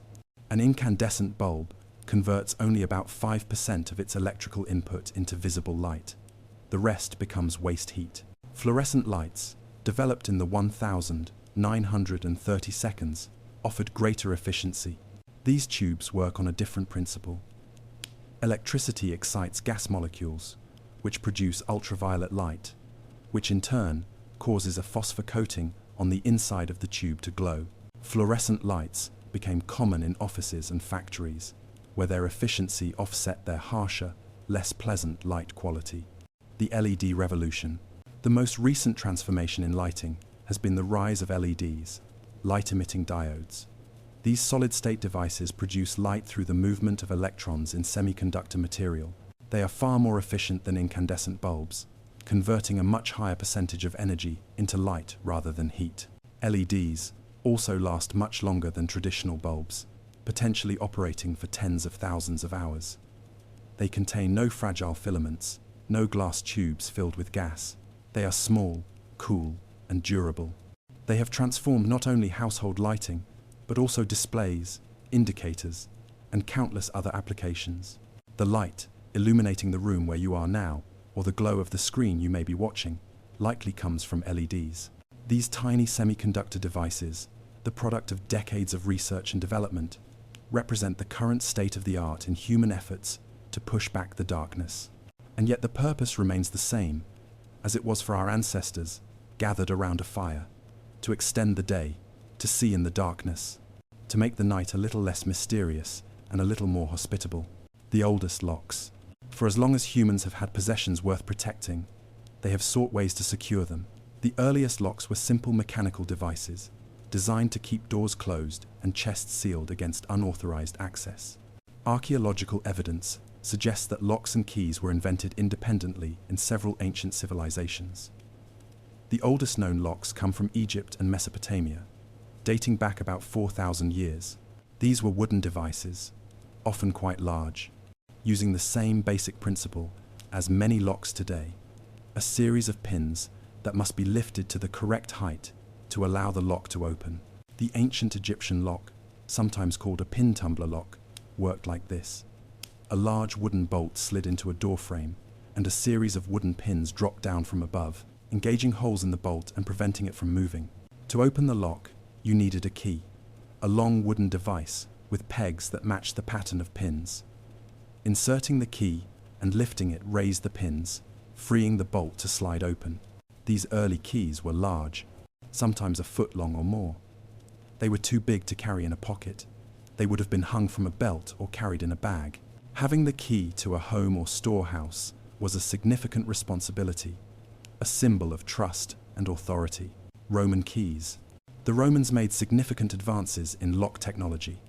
An incandescent bulb converts only about 5% of its electrical input into visible light. The rest becomes waste heat. Fluorescent lights, developed in the 1930 seconds, offered greater efficiency. These tubes work on a different principle. Electricity excites gas molecules, which produce ultraviolet light, which in turn causes a phosphor coating on the inside of the tube to glow. Fluorescent lights became common in offices and factories, where their efficiency offset their harsher, less pleasant light quality. The LED revolution. The most recent transformation in lighting has been the rise of LEDs, light-emitting diodes. These solid-state devices produce light through the movement of electrons in semiconductor material. They are far more efficient than incandescent bulbs, converting a much higher percentage of energy into light rather than heat. LEDs also last much longer than traditional bulbs, potentially operating for tens of thousands of hours. They contain no fragile filaments, no glass tubes filled with gas. They are small, cool, and durable. They have transformed not only household lighting, but also displays, indicators, and countless other applications. The light, illuminating the room where you are now, or the glow of the screen you may be watching, likely comes from LEDs. These tiny semiconductor devices, the product of decades of research and development, represent the current state of the art in human efforts to push back the darkness. And yet the purpose remains the same, as it was for our ancestors, gathered around a fire, to extend the day, to see in the darkness, to make the night a little less mysterious and a little more hospitable. The oldest locks. For as long as humans have had possessions worth protecting, they have sought ways to secure them. The earliest locks were simple mechanical devices, designed to keep doors closed and chests sealed against unauthorized access. Archaeological evidence suggests that locks and keys were invented independently in several ancient civilizations. The oldest known locks come from Egypt and Mesopotamia, dating back about 4,000 years. These were wooden devices, often quite large, using the same basic principle as many locks today, a series of pins that must be lifted to the correct height to allow the lock to open. The ancient Egyptian lock, sometimes called a pin tumbler lock, worked like this. A large wooden bolt slid into a door frame, and a series of wooden pins dropped down from above, engaging holes in the bolt and preventing it from moving. To open the lock, you needed a key, a long wooden device with pegs that matched the pattern of pins. Inserting the key and lifting it raised the pins, freeing the bolt to slide open. These early keys were large, sometimes a foot long or more. They were too big to carry in a pocket. They would have been hung from a belt or carried in a bag. Having the key to a home or storehouse was a significant responsibility, a symbol of trust and authority. Roman keys. The Romans made significant advances in lock technology,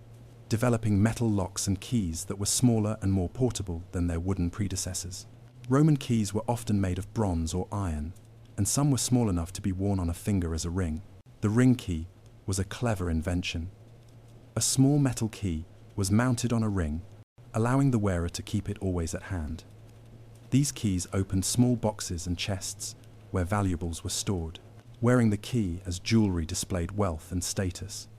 developing metal locks and keys that were smaller and more portable than their wooden predecessors. Roman keys were often made of bronze or iron, and some were small enough to be worn on a finger as a ring. The ring key was a clever invention. A small metal key was mounted on a ring, allowing the wearer to keep it always at hand. These keys opened small boxes and chests where valuables were stored. Wearing the key as jewelry displayed wealth and status.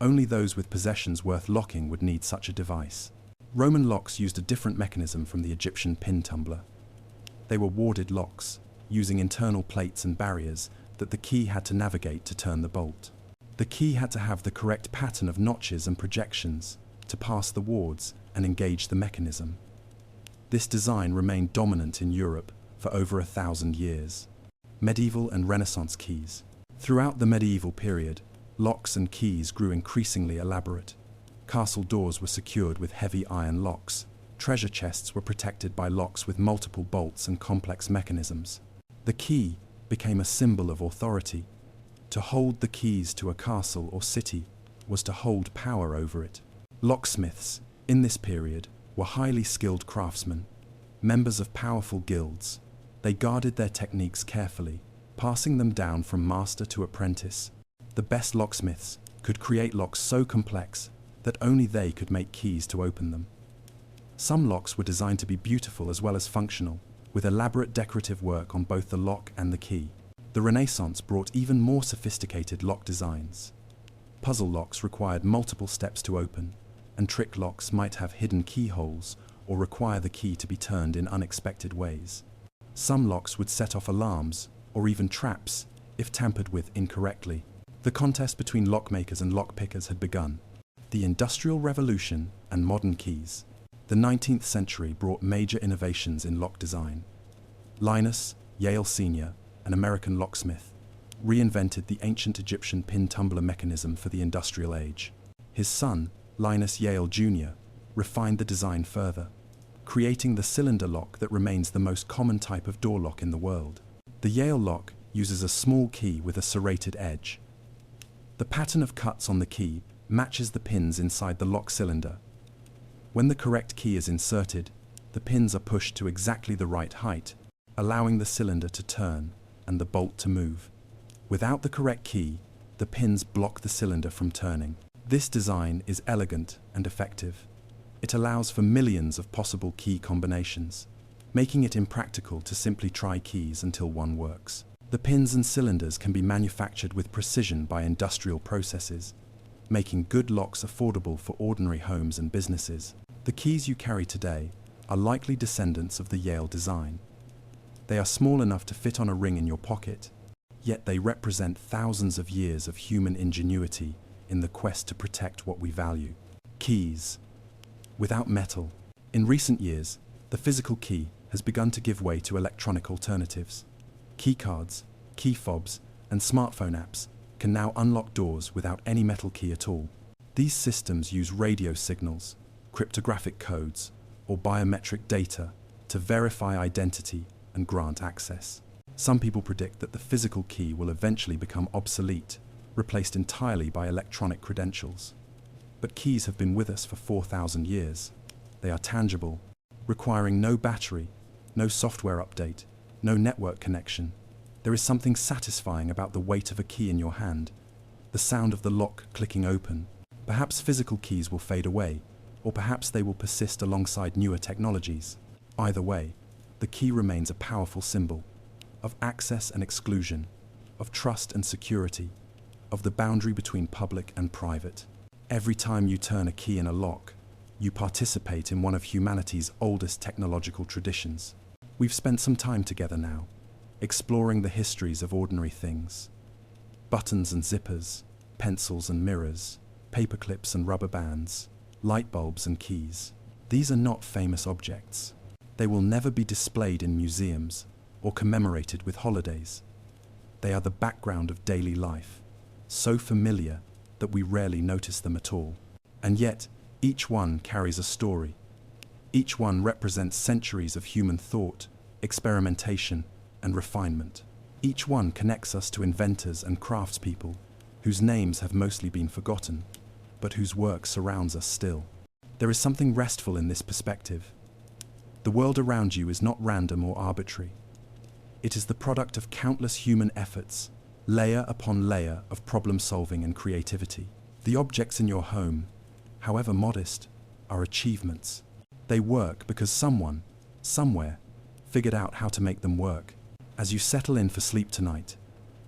Only those with possessions worth locking would need such a device. Roman locks used a different mechanism from the Egyptian pin tumbler. They were warded locks, using internal plates and barriers that the key had to navigate to turn the bolt. The key had to have the correct pattern of notches and projections to pass the wards and engage the mechanism. This design remained dominant in Europe for over 1,000 years. Medieval and Renaissance keys. Throughout the medieval period, locks and keys grew increasingly elaborate. Castle doors were secured with heavy iron locks. Treasure chests were protected by locks with multiple bolts and complex mechanisms. The key became a symbol of authority. To hold the keys to a castle or city was to hold power over it. Locksmiths, in this period, were highly skilled craftsmen, members of powerful guilds. They guarded their techniques carefully, passing them down from master to apprentice. The best locksmiths could create locks so complex that only they could make keys to open them. Some locks were designed to be beautiful as well as functional, with elaborate decorative work on both the lock and the key. The Renaissance brought even more sophisticated lock designs. Puzzle locks required multiple steps to open, and trick locks might have hidden keyholes or require the key to be turned in unexpected ways. Some locks would set off alarms or even traps if tampered with incorrectly. The contest between lockmakers and lockpickers had begun. The Industrial Revolution and modern keys. The 19th century brought major innovations in lock design. Linus, Yale Sr., an American locksmith, reinvented the ancient Egyptian pin tumbler mechanism for the industrial age. His son, Linus Yale Jr., refined the design further, creating the cylinder lock that remains the most common type of door lock in the world. The Yale lock uses a small key with a serrated edge. The pattern of cuts on the key matches the pins inside the lock cylinder. When the correct key is inserted, the pins are pushed to exactly the right height, allowing the cylinder to turn and the bolt to move. Without the correct key, the pins block the cylinder from turning. This design is elegant and effective. It allows for millions of possible key combinations, making it impractical to simply try keys until one works. The pins and cylinders can be manufactured with precision by industrial processes, making good locks affordable for ordinary homes and businesses. The keys you carry today are likely descendants of the Yale design. They are small enough to fit on a ring in your pocket, yet they represent thousands of years of human ingenuity in the quest to protect what we value. Keys. Without metal. In recent years, the physical key has begun to give way to electronic alternatives. Keycards, key fobs, and smartphone apps can now unlock doors without any metal key at all. These systems use radio signals, cryptographic codes, or biometric data to verify identity and grant access. Some people predict that the physical key will eventually become obsolete, replaced entirely by electronic credentials. But keys have been with us for 4,000 years. They are tangible, requiring no battery, no software update, no network connection. There is something satisfying about the weight of a key in your hand, the sound of the lock clicking open. Perhaps physical keys will fade away, or perhaps they will persist alongside newer technologies. Either way, the key remains a powerful symbol of access and exclusion, of trust and security, of the boundary between public and private. Every time you turn a key in a lock, you participate in one of humanity's oldest technological traditions. We've spent some time together now, exploring the histories of ordinary things. Buttons and zippers, pencils and mirrors, paper clips and rubber bands, light bulbs and keys. These are not famous objects. They will never be displayed in museums or commemorated with holidays. They are the background of daily life, so familiar that we rarely notice them at all. And yet, each one carries a story. Each one represents centuries of human thought, experimentation, and refinement. Each one connects us to inventors and craftspeople whose names have mostly been forgotten, but whose work surrounds us still. There is something restful in this perspective. The world around you is not random or arbitrary. It is the product of countless human efforts, layer upon layer of problem-solving and creativity. The objects in your home, however modest, are achievements. They work because someone, somewhere, figured out how to make them work. As you settle in for sleep tonight,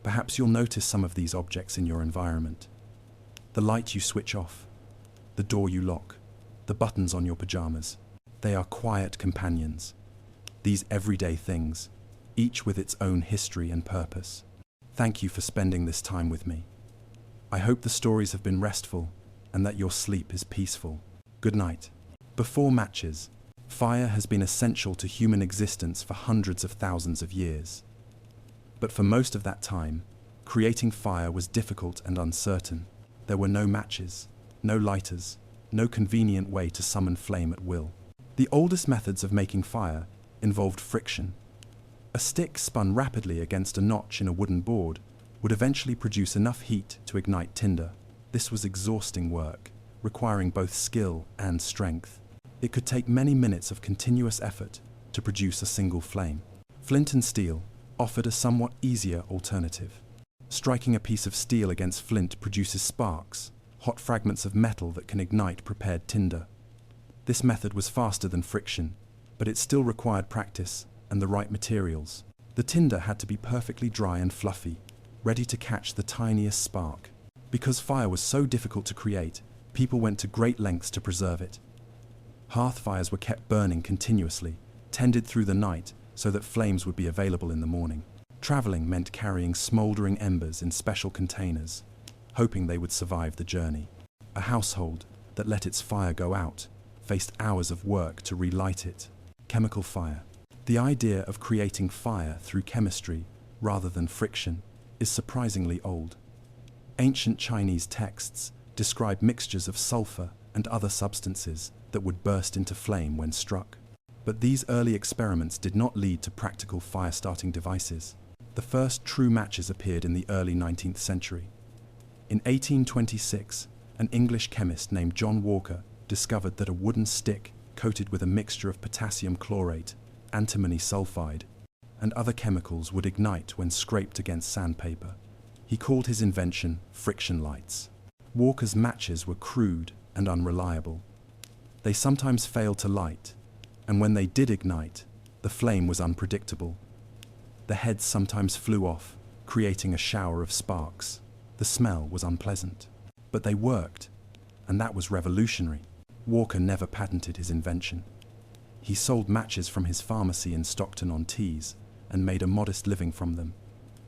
perhaps you'll notice some of these objects in your environment. The light you switch off, the door you lock, the buttons on your pajamas. They are quiet companions. These everyday things, each with its own history and purpose. Thank you for spending this time with me. I hope the stories have been restful and that your sleep is peaceful. Good night. Before matches, fire has been essential to human existence for hundreds of thousands of years. But for most of that time, creating fire was difficult and uncertain. There were no matches, no lighters, no convenient way to summon flame at will. The oldest methods of making fire involved friction. A stick spun rapidly against a notch in a wooden board would eventually produce enough heat to ignite tinder. This was exhausting work, requiring both skill and strength. It could take many minutes of continuous effort to produce a single flame. Flint and steel offered a somewhat easier alternative. Striking a piece of steel against flint produces sparks, hot fragments of metal that can ignite prepared tinder. This method was faster than friction, but it still required practice and the right materials. The tinder had to be perfectly dry and fluffy, ready to catch the tiniest spark. Because fire was so difficult to create, people went to great lengths to preserve it. Hearth fires were kept burning continuously, tended through the night so that flames would be available in the morning. Traveling meant carrying smoldering embers in special containers, hoping they would survive the journey. A household that let its fire go out faced hours of work to relight it. Chemical fire. The idea of creating fire through chemistry rather than friction is surprisingly old. Ancient Chinese texts describe mixtures of sulfur and other substances that would burst into flame when struck. But these early experiments did not lead to practical fire-starting devices. The first true matches appeared in the early 19th century. In 1826, an English chemist named John Walker discovered that a wooden stick coated with a mixture of potassium chlorate, antimony sulfide, and other chemicals would ignite when scraped against sandpaper. He called his invention friction lights. Walker's matches were crude and unreliable. They sometimes failed to light, and when they did ignite, the flame was unpredictable. The heads sometimes flew off, creating a shower of sparks. The smell was unpleasant. But they worked, and that was revolutionary. Walker never patented his invention. He sold matches from his pharmacy in Stockton-on-Tees and made a modest living from them.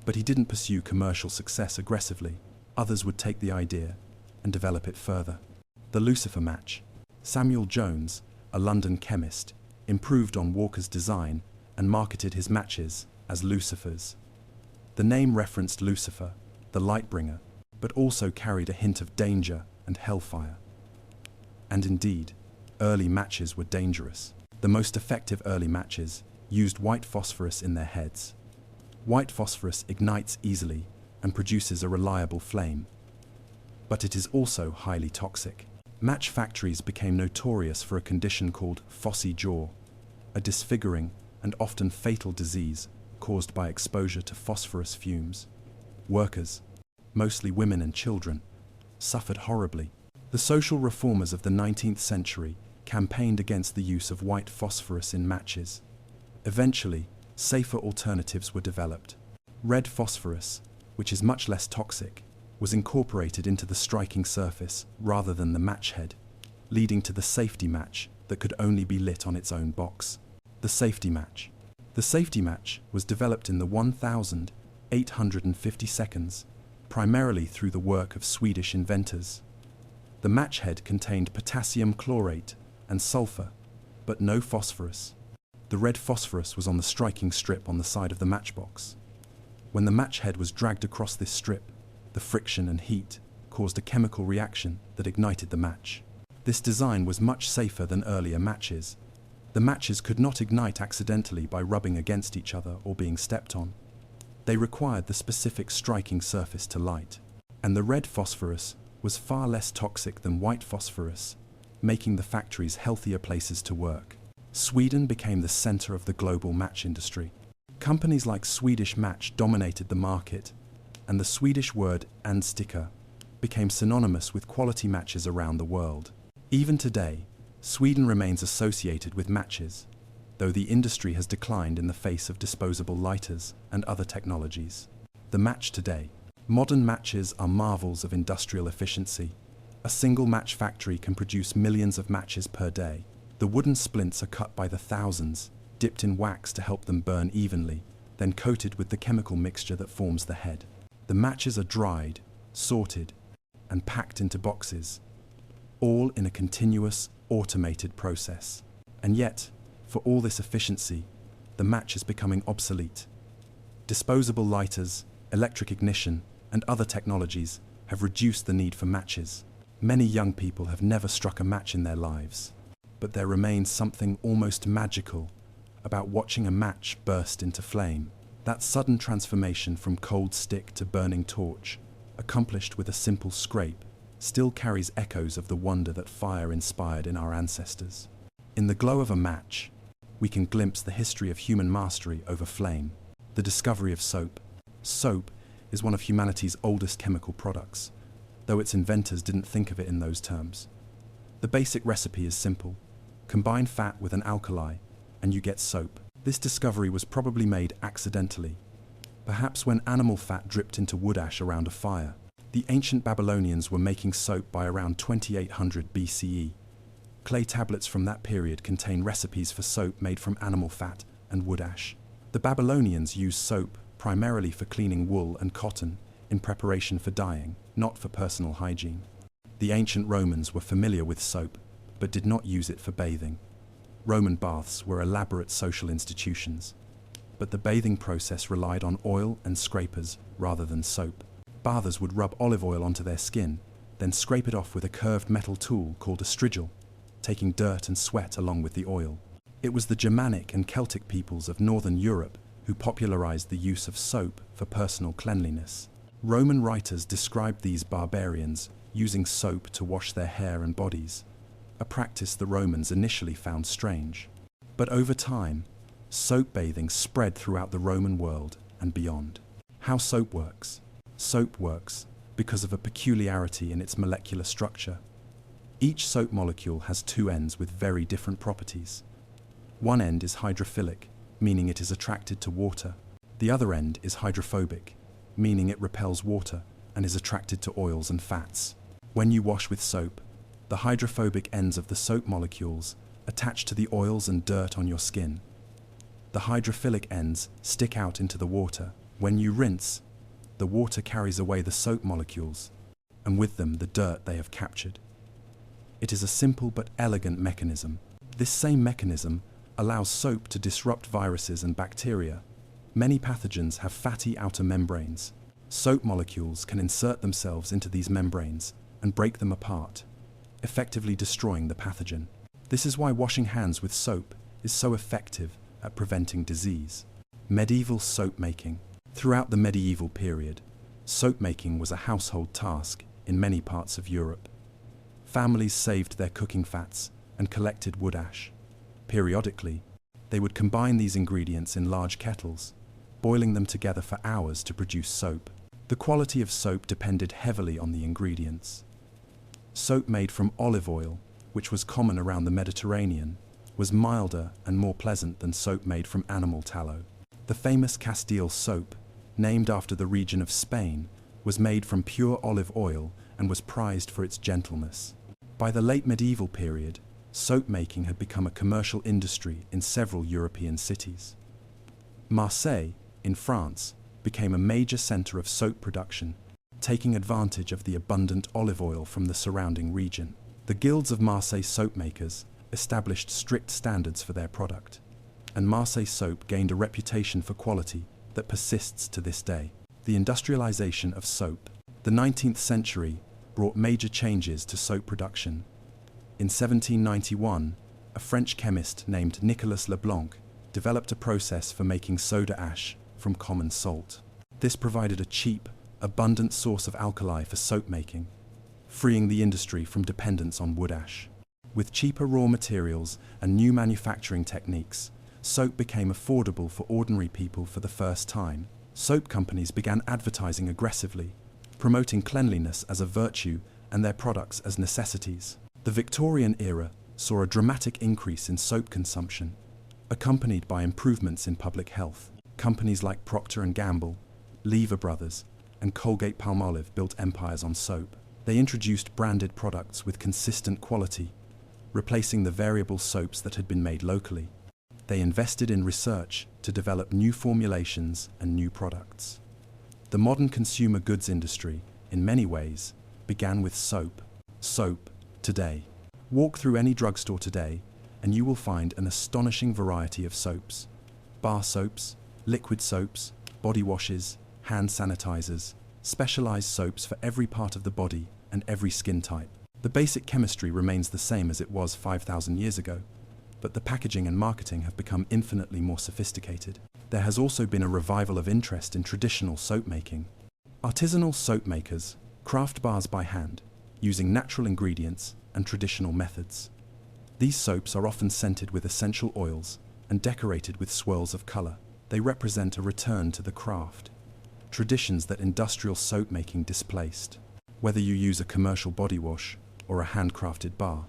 But he didn't pursue commercial success aggressively. Others would take the idea and develop it further. The Lucifer match. Samuel Jones, a London chemist, improved on Walker's design and marketed his matches as Lucifers. The name referenced Lucifer, the light bringer, but also carried a hint of danger and hellfire. And indeed, early matches were dangerous. The most effective early matches used white phosphorus in their heads. White phosphorus ignites easily and produces a reliable flame, but it is also highly toxic. Match factories became notorious for a condition called phossy jaw, a disfiguring and often fatal disease caused by exposure to phosphorus fumes. Workers, mostly women and children, suffered horribly. The social reformers of the 19th century campaigned against the use of white phosphorus in matches. Eventually, safer alternatives were developed. Red phosphorus, which is much less toxic, was incorporated into the striking surface rather than the match head, leading to the safety match that could only be lit on its own box. The safety match. The safety match was developed in the 1850 seconds, primarily through the work of Swedish inventors. The match head contained potassium chlorate and sulfur, but no phosphorus. The red phosphorus was on the striking strip on the side of the matchbox. When the match head was dragged across this strip, the friction and heat caused a chemical reaction that ignited the match. This design was much safer than earlier matches. The matches could not ignite accidentally by rubbing against each other or being stepped on. They required the specific striking surface to light. And the red phosphorus was far less toxic than white phosphorus, making the factories healthier places to work. Sweden became the center of the global match industry. Companies like Swedish Match dominated the market, and the Swedish word "andsticka" became synonymous with quality matches around the world. Even today, Sweden remains associated with matches, though the industry has declined in the face of disposable lighters and other technologies. The match today. Modern matches are marvels of industrial efficiency. A single match factory can produce millions of matches per day. The wooden splints are cut by the thousands, dipped in wax to help them burn evenly, then coated with the chemical mixture that forms the head. The matches are dried, sorted, and packed into boxes, all in a continuous, automated process. And yet, for all this efficiency, the match is becoming obsolete. Disposable lighters, electric ignition, and other technologies have reduced the need for matches. Many young people have never struck a match in their lives, but there remains something almost magical about watching a match burst into flame. That sudden transformation from cold stick to burning torch, accomplished with a simple scrape, still carries echoes of the wonder that fire inspired in our ancestors. In the glow of a match, we can glimpse the history of human mastery over flame. The discovery of soap. Soap is one of humanity's oldest chemical products, though its inventors didn't think of it in those terms. The basic recipe is simple. Combine fat with an alkali, and you get soap. This discovery was probably made accidentally, perhaps when animal fat dripped into wood ash around a fire. The ancient Babylonians were making soap by around 2800 BCE. Clay tablets from that period contain recipes for soap made from animal fat and wood ash. The Babylonians used soap primarily for cleaning wool and cotton in preparation for dyeing, not for personal hygiene. The ancient Romans were familiar with soap, but did not use it for bathing. Roman baths were elaborate social institutions, but the bathing process relied on oil and scrapers rather than soap. Bathers would rub olive oil onto their skin, then scrape it off with a curved metal tool called a strigil, taking dirt and sweat along with the oil. It was the Germanic and Celtic peoples of northern Europe who popularized the use of soap for personal cleanliness. Roman writers described these barbarians using soap to wash their hair and bodies, a practice the Romans initially found strange. But over time, soap bathing spread throughout the Roman world and beyond. How soap works. Soap works because of a peculiarity in its molecular structure. Each soap molecule has two ends with very different properties. One end is hydrophilic, meaning it is attracted to water. The other end is hydrophobic, meaning it repels water and is attracted to oils and fats. When you wash with soap, the hydrophobic ends of the soap molecules attach to the oils and dirt on your skin. The hydrophilic ends stick out into the water. When you rinse, the water carries away the soap molecules, and with them the dirt they have captured. It is a simple but elegant mechanism. This same mechanism allows soap to disrupt viruses and bacteria. Many pathogens have fatty outer membranes. Soap molecules can insert themselves into these membranes and break them apart, effectively destroying the pathogen. This is why washing hands with soap is so effective at preventing disease. Medieval soap making. Throughout the medieval period, soap making was a household task in many parts of Europe. Families saved their cooking fats and collected wood ash. Periodically, they would combine these ingredients in large kettles, boiling them together for hours to produce soap. The quality of soap depended heavily on the ingredients. Soap made from olive oil, which was common around the Mediterranean, was milder and more pleasant than soap made from animal tallow. The famous Castile soap, named after the region of Spain, was made from pure olive oil and was prized for its gentleness. By the late medieval period, soap making had become a commercial industry in several European cities. Marseille, in France, became a major centre of soap production, taking advantage of the abundant olive oil from the surrounding region. The guilds of Marseille soap makers established strict standards for their product, and Marseille soap gained a reputation for quality that persists to this day. The industrialization of soap. The 19th century brought major changes to soap production. In 1791, a French chemist named Nicolas Leblanc developed a process for making soda ash from common salt. This provided a cheap, abundant source of alkali for soap making, freeing the industry from dependence on wood ash. With cheaper raw materials and new manufacturing techniques, soap became affordable for ordinary people for the first time. Soap companies began advertising aggressively, promoting cleanliness as a virtue and their products as necessities. The Victorian era saw a dramatic increase in soap consumption, accompanied by improvements in public health. Companies like Procter & Gamble, Lever Brothers, and Colgate-Palmolive built empires on soap. They introduced branded products with consistent quality, replacing the variable soaps that had been made locally. They invested in research to develop new formulations and new products. The modern consumer goods industry, in many ways, began with soap. Soap, today. Walk through any drugstore today, and you will find an astonishing variety of soaps. Bar soaps, liquid soaps, body washes, hand sanitizers, specialized soaps for every part of the body and every skin type. The basic chemistry remains the same as it was 5,000 years ago, but the packaging and marketing have become infinitely more sophisticated. There has also been a revival of interest in traditional soap making. Artisanal soap makers craft bars by hand, using natural ingredients and traditional methods. These soaps are often scented with essential oils and decorated with swirls of color. They represent a return to the craft, traditions that industrial soap making displaced. Whether you use a commercial body wash or a handcrafted bar,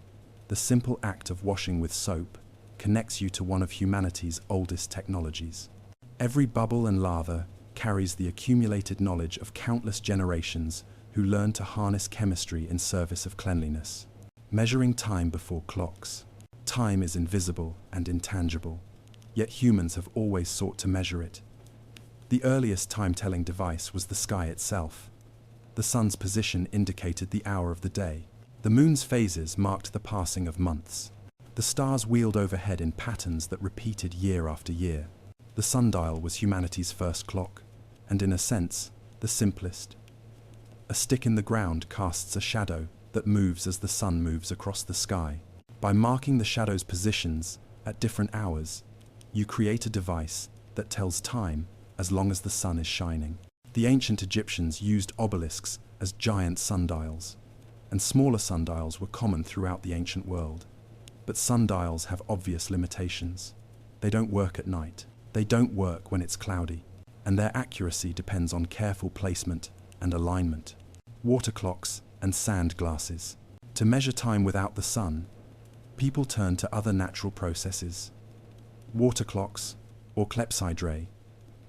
the simple act of washing with soap connects you to one of humanity's oldest technologies. Every bubble and lather carries the accumulated knowledge of countless generations who learned to harness chemistry in service of cleanliness. Measuring time before clocks. Time is invisible and intangible, yet humans have always sought to measure it. The earliest time-telling device was the sky itself. The sun's position indicated the hour of the day. The moon's phases marked the passing of months. The stars wheeled overhead in patterns that repeated year after year. The sundial was humanity's first clock, and in a sense, the simplest. A stick in the ground casts a shadow that moves as the sun moves across the sky. By marking the shadow's positions at different hours, you create a device that tells time as long as the sun is shining. The ancient Egyptians used obelisks as giant sundials, and smaller sundials were common throughout the ancient world. But sundials have obvious limitations. They don't work at night. They don't work when it's cloudy, and their accuracy depends on careful placement and alignment. Water clocks and sand glasses. To measure time without the sun, people turn to other natural processes. Water clocks, or clepsydra,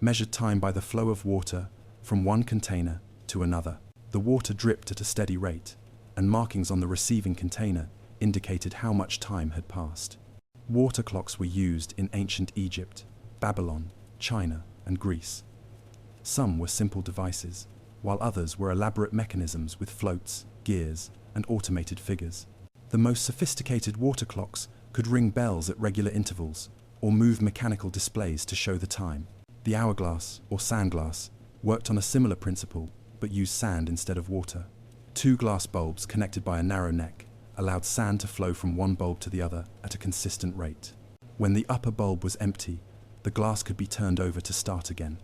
measured time by the flow of water from one container to another. The water dripped at a steady rate, and markings on the receiving container indicated how much time had passed. Water clocks were used in ancient Egypt, Babylon, China, and Greece. Some were simple devices, while others were elaborate mechanisms with floats, gears, and automated figures. The most sophisticated water clocks could ring bells at regular intervals, or move mechanical displays to show the time. The hourglass, or sandglass, worked on a similar principle, but used sand instead of water. Two glass bulbs connected by a narrow neck allowed sand to flow from one bulb to the other at a consistent rate. When the upper bulb was empty, the glass could be turned over to start again.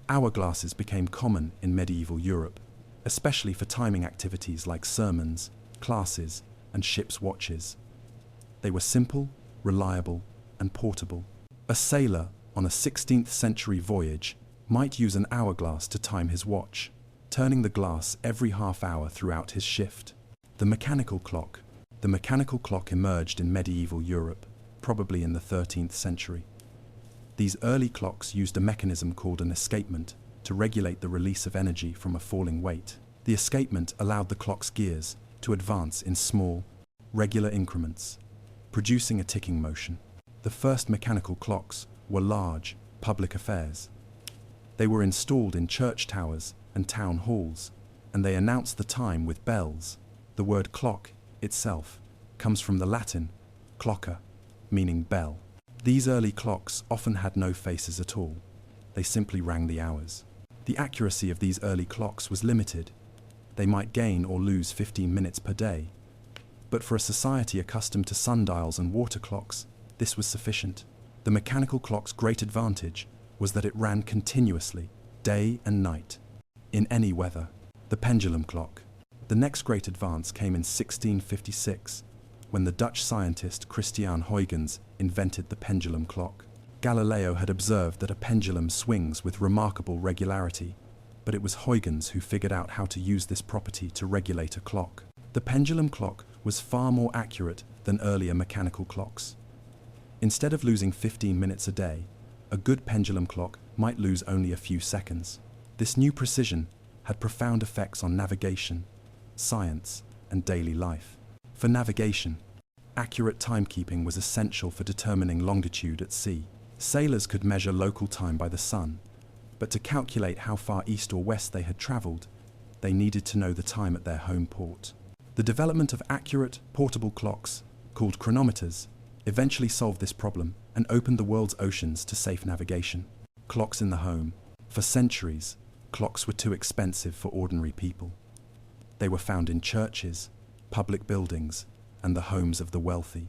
Hourglasses became common in medieval Europe, especially for timing activities like sermons, classes, and ship's watches. They were simple, reliable, and portable. A sailor on a 16th century voyage might use an hourglass to time his watch, turning the glass every half hour throughout his shift. The mechanical clock. The mechanical clock emerged in medieval Europe, probably in the 13th century. These early clocks used a mechanism called an escapement to regulate the release of energy from a falling weight. The escapement allowed the clock's gears to advance in small, regular increments, producing a ticking motion. The first mechanical clocks were large, public affairs. They were installed in church towers and town halls, and they announced the time with bells. The word clock itself comes from the Latin clocca, meaning bell. These early clocks often had no faces at all. They simply rang the hours. The accuracy of these early clocks was limited. They might gain or lose 15 minutes per day. But for a society accustomed to sundials and water clocks, this was sufficient. The mechanical clock's great advantage was that it ran continuously, day and night, in any weather. The pendulum clock. The next great advance came in 1656, when the Dutch scientist Christiaan Huygens invented the pendulum clock. Galileo had observed that a pendulum swings with remarkable regularity, but it was Huygens who figured out how to use this property to regulate a clock. The pendulum clock was far more accurate than earlier mechanical clocks. Instead of losing 15 minutes a day, a good pendulum clock might lose only a few seconds. This new precision had profound effects on navigation, science, and daily life. For navigation, accurate timekeeping was essential for determining longitude at sea. Sailors could measure local time by the sun, but to calculate how far east or west they had traveled, they needed to know the time at their home port. The development of accurate, portable clocks, called chronometers, eventually solved this problem and opened the world's oceans to safe navigation. Clocks in the home. For centuries, clocks were too expensive for ordinary people. They were found in churches, public buildings, and the homes of the wealthy.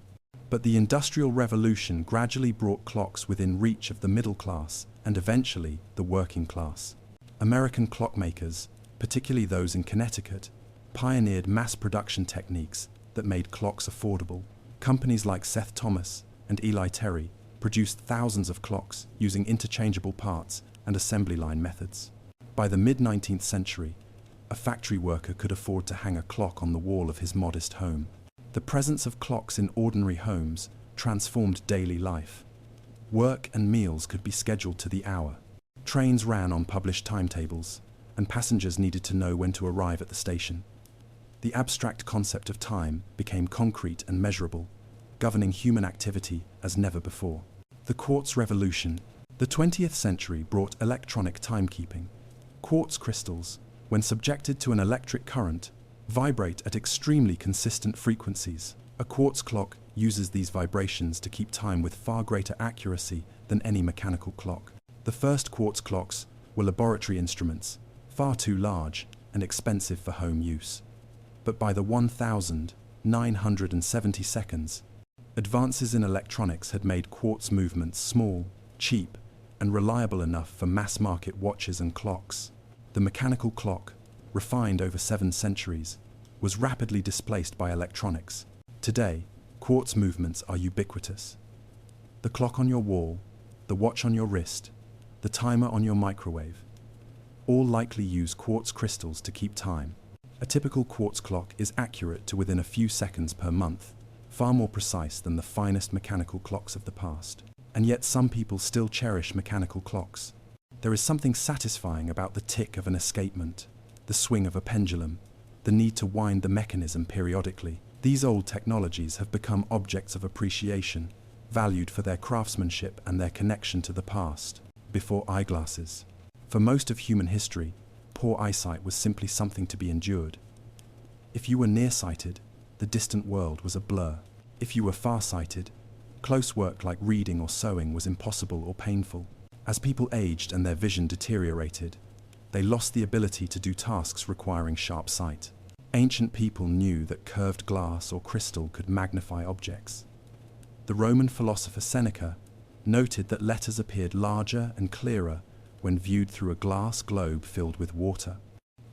But the Industrial Revolution gradually brought clocks within reach of the middle class and eventually the working class. American clockmakers, particularly those in Connecticut, pioneered mass production techniques that made clocks affordable. Companies like Seth Thomas and Eli Terry produced thousands of clocks using interchangeable parts and assembly line methods. By the mid-19th century, a factory worker could afford to hang a clock on the wall of his modest home. The presence of clocks in ordinary homes transformed daily life. Work and meals could be scheduled to the hour. Trains ran on published timetables, and passengers needed to know when to arrive at the station. The abstract concept of time became concrete and measurable, governing human activity as never before. The quartz revolution. The 20th century brought electronic timekeeping. Quartz crystals, when subjected to an electric current, vibrate at extremely consistent frequencies. A quartz clock uses these vibrations to keep time with far greater accuracy than any mechanical clock. The first quartz clocks were laboratory instruments, far too large and expensive for home use. But by the 1970 seconds, advances in electronics had made quartz movements small, cheap, and reliable enough for mass-market watches and clocks. The mechanical clock, refined over 7 centuries, was rapidly displaced by electronics. Today, quartz movements are ubiquitous. The clock on your wall, the watch on your wrist, the timer on your microwave, all likely use quartz crystals to keep time. A typical quartz clock is accurate to within a few seconds per month, far more precise than the finest mechanical clocks of the past. And yet some people still cherish mechanical clocks. There is something satisfying about the tick of an escapement, the swing of a pendulum, the need to wind the mechanism periodically. These old technologies have become objects of appreciation, valued for their craftsmanship and their connection to the past. Before eyeglasses. For most of human history, poor eyesight was simply something to be endured. If you were nearsighted, the distant world was a blur. If you were farsighted, close work like reading or sewing was impossible or painful. As people aged and their vision deteriorated, they lost the ability to do tasks requiring sharp sight. Ancient people knew that curved glass or crystal could magnify objects. The Roman philosopher Seneca noted that letters appeared larger and clearer when viewed through a glass globe filled with water.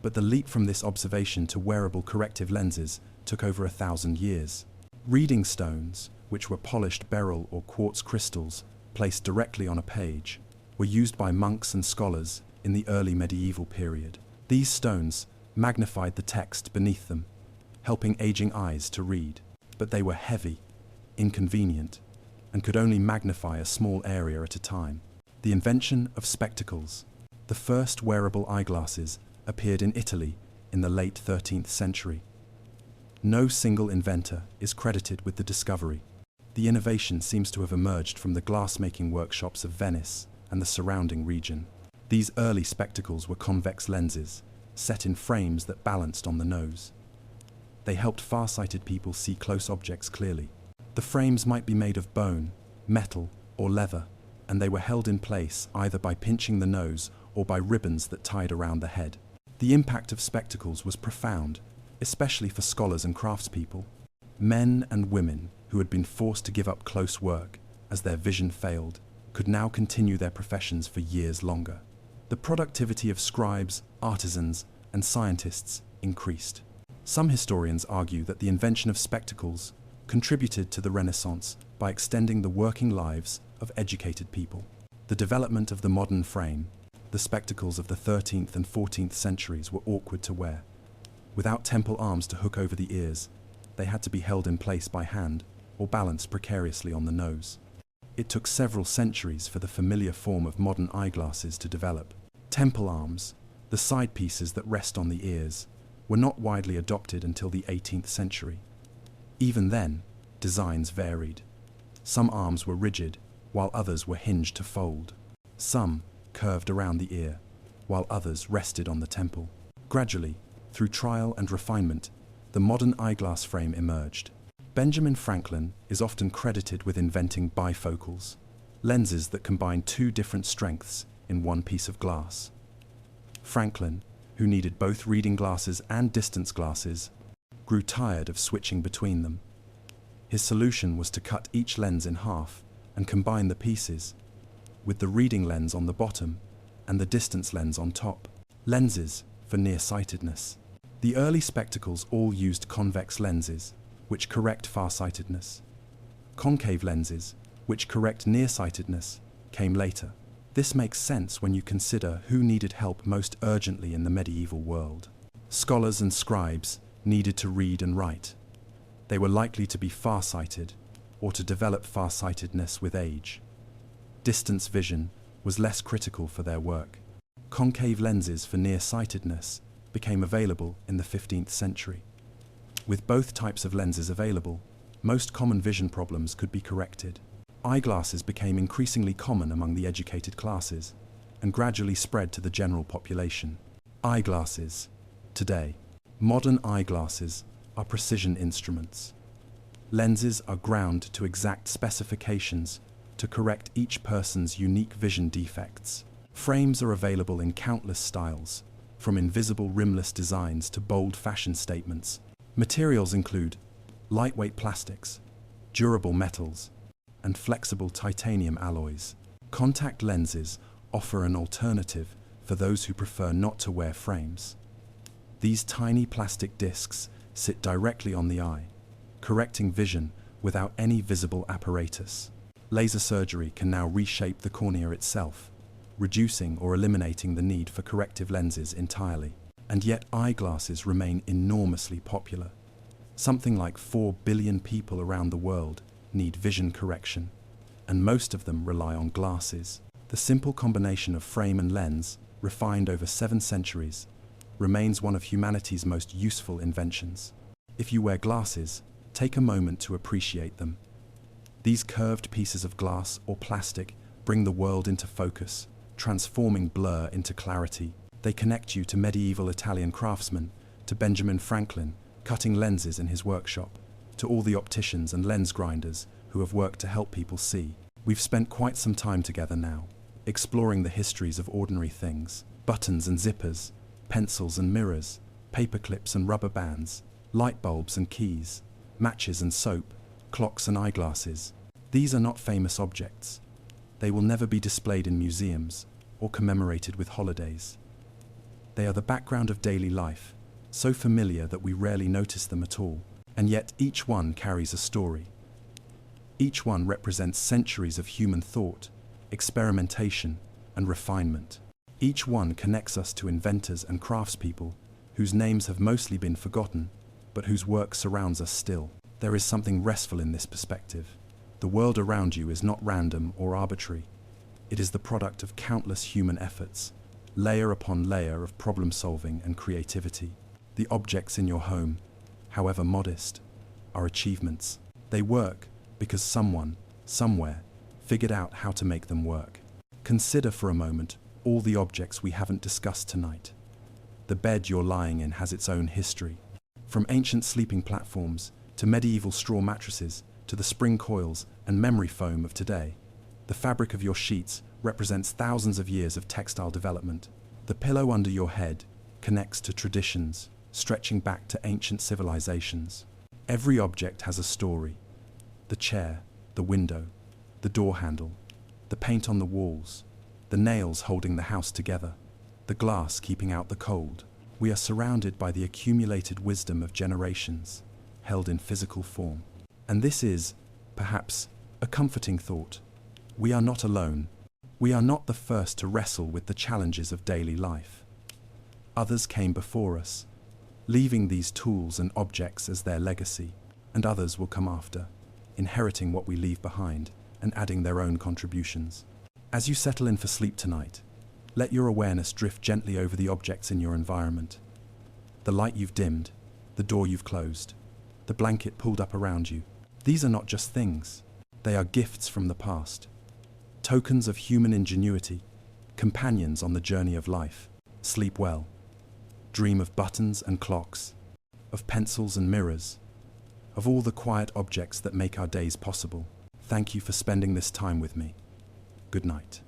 But the leap from this observation to wearable corrective lenses took over 1,000 years. Reading stones, which were polished beryl or quartz crystals placed directly on a page, were used by monks and scholars in the early medieval period. These stones magnified the text beneath them, helping aging eyes to read. But they were heavy, inconvenient, and could only magnify a small area at a time. The invention of spectacles. The first wearable eyeglasses appeared in Italy in the late 13th century. No single inventor is credited with the discovery. The innovation seems to have emerged from the glassmaking workshops of Venice and the surrounding region. These early spectacles were convex lenses, set in frames that balanced on the nose. They helped far-sighted people see close objects clearly. The frames might be made of bone, metal, or leather, and they were held in place either by pinching the nose or by ribbons that tied around the head. The impact of spectacles was profound, especially for scholars and craftspeople. Men and women who had been forced to give up close work as their vision failed could now continue their professions for years longer. The productivity of scribes, artisans, and scientists increased. Some historians argue that the invention of spectacles contributed to the Renaissance by extending the working lives of educated people. The development of the modern frame, the spectacles of the 13th and 14th centuries were awkward to wear. Without temple arms to hook over the ears, they had to be held in place by hand or balanced precariously on the nose. It took several centuries for the familiar form of modern eyeglasses to develop. Temple arms, the side pieces that rest on the ears, were not widely adopted until the 18th century. Even then, designs varied. Some arms were rigid, while others were hinged to fold. Some curved around the ear, while others rested on the temple. Gradually, through trial and refinement, the modern eyeglass frame emerged. Benjamin Franklin is often credited with inventing bifocals, lenses that combine two different strengths in one piece of glass. Franklin, who needed both reading glasses and distance glasses, grew tired of switching between them. His solution was to cut each lens in half and combine the pieces, with the reading lens on the bottom and the distance lens on top. Lenses for nearsightedness. The early spectacles all used convex lenses, which correct farsightedness. Concave lenses, which correct nearsightedness, came later. This makes sense when you consider who needed help most urgently in the medieval world. Scholars and scribes needed to read and write. They were likely to be farsighted or to develop farsightedness with age. Distance vision was less critical for their work. Concave lenses for nearsightedness became available in the 15th century. With both types of lenses available, most common vision problems could be corrected. Eyeglasses became increasingly common among the educated classes and gradually spread to the general population. Eyeglasses. Today, modern eyeglasses are precision instruments. Lenses are ground to exact specifications to correct each person's unique vision defects. Frames are available in countless styles, from invisible rimless designs to bold fashion statements. Materials include lightweight plastics, durable metals, and flexible titanium alloys. Contact lenses offer an alternative for those who prefer not to wear frames. These tiny plastic discs sit directly on the eye, correcting vision without any visible apparatus. Laser surgery can now reshape the cornea itself, reducing or eliminating the need for corrective lenses entirely. And yet eyeglasses remain enormously popular. Something like 4 billion people around the world need vision correction, and most of them rely on glasses. The simple combination of frame and lens, refined over 7 centuries, remains one of humanity's most useful inventions. If you wear glasses, take a moment to appreciate them. These curved pieces of glass or plastic bring the world into focus, transforming blur into clarity. They connect you to medieval Italian craftsmen, to Benjamin Franklin, cutting lenses in his workshop, to all the opticians and lens grinders who have worked to help people see. We've spent quite some time together now, exploring the histories of ordinary things: buttons and zippers, pencils and mirrors, paper clips and rubber bands, light bulbs and keys, matches and soap, clocks and eyeglasses. These are not famous objects. They will never be displayed in museums or commemorated with holidays. They are the background of daily life, so familiar that we rarely notice them at all, and yet each one carries a story. Each one represents centuries of human thought, experimentation, and refinement. Each one connects us to inventors and craftspeople whose names have mostly been forgotten, but whose work surrounds us still. There is something restful in this perspective. The world around you is not random or arbitrary. It is the product of countless human efforts, layer upon layer of problem solving and creativity. The objects in your home, however modest, are achievements. They work because someone, somewhere, figured out how to make them work. Consider for a moment all the objects we haven't discussed tonight. The bed you're lying in has its own history. From ancient sleeping platforms to medieval straw mattresses to the spring coils and memory foam of today, the fabric of your sheets represents thousands of years of textile development. The pillow under your head connects to traditions stretching back to ancient civilizations. Every object has a story. The chair, the window, the door handle, the paint on the walls, the nails holding the house together, the glass keeping out the cold. We are surrounded by the accumulated wisdom of generations, held in physical form. And this is, perhaps, a comforting thought. We are not alone. We are not the first to wrestle with the challenges of daily life. Others came before us, leaving these tools and objects as their legacy, and others will come after, inheriting what we leave behind and adding their own contributions. As you settle in for sleep tonight, let your awareness drift gently over the objects in your environment. The light you've dimmed, the door you've closed, the blanket pulled up around you. These are not just things. They are gifts from the past, tokens of human ingenuity, companions on the journey of life. Sleep well. Dream of buttons and clocks, of pencils and mirrors, of all the quiet objects that make our days possible. Thank you for spending this time with me. Good night.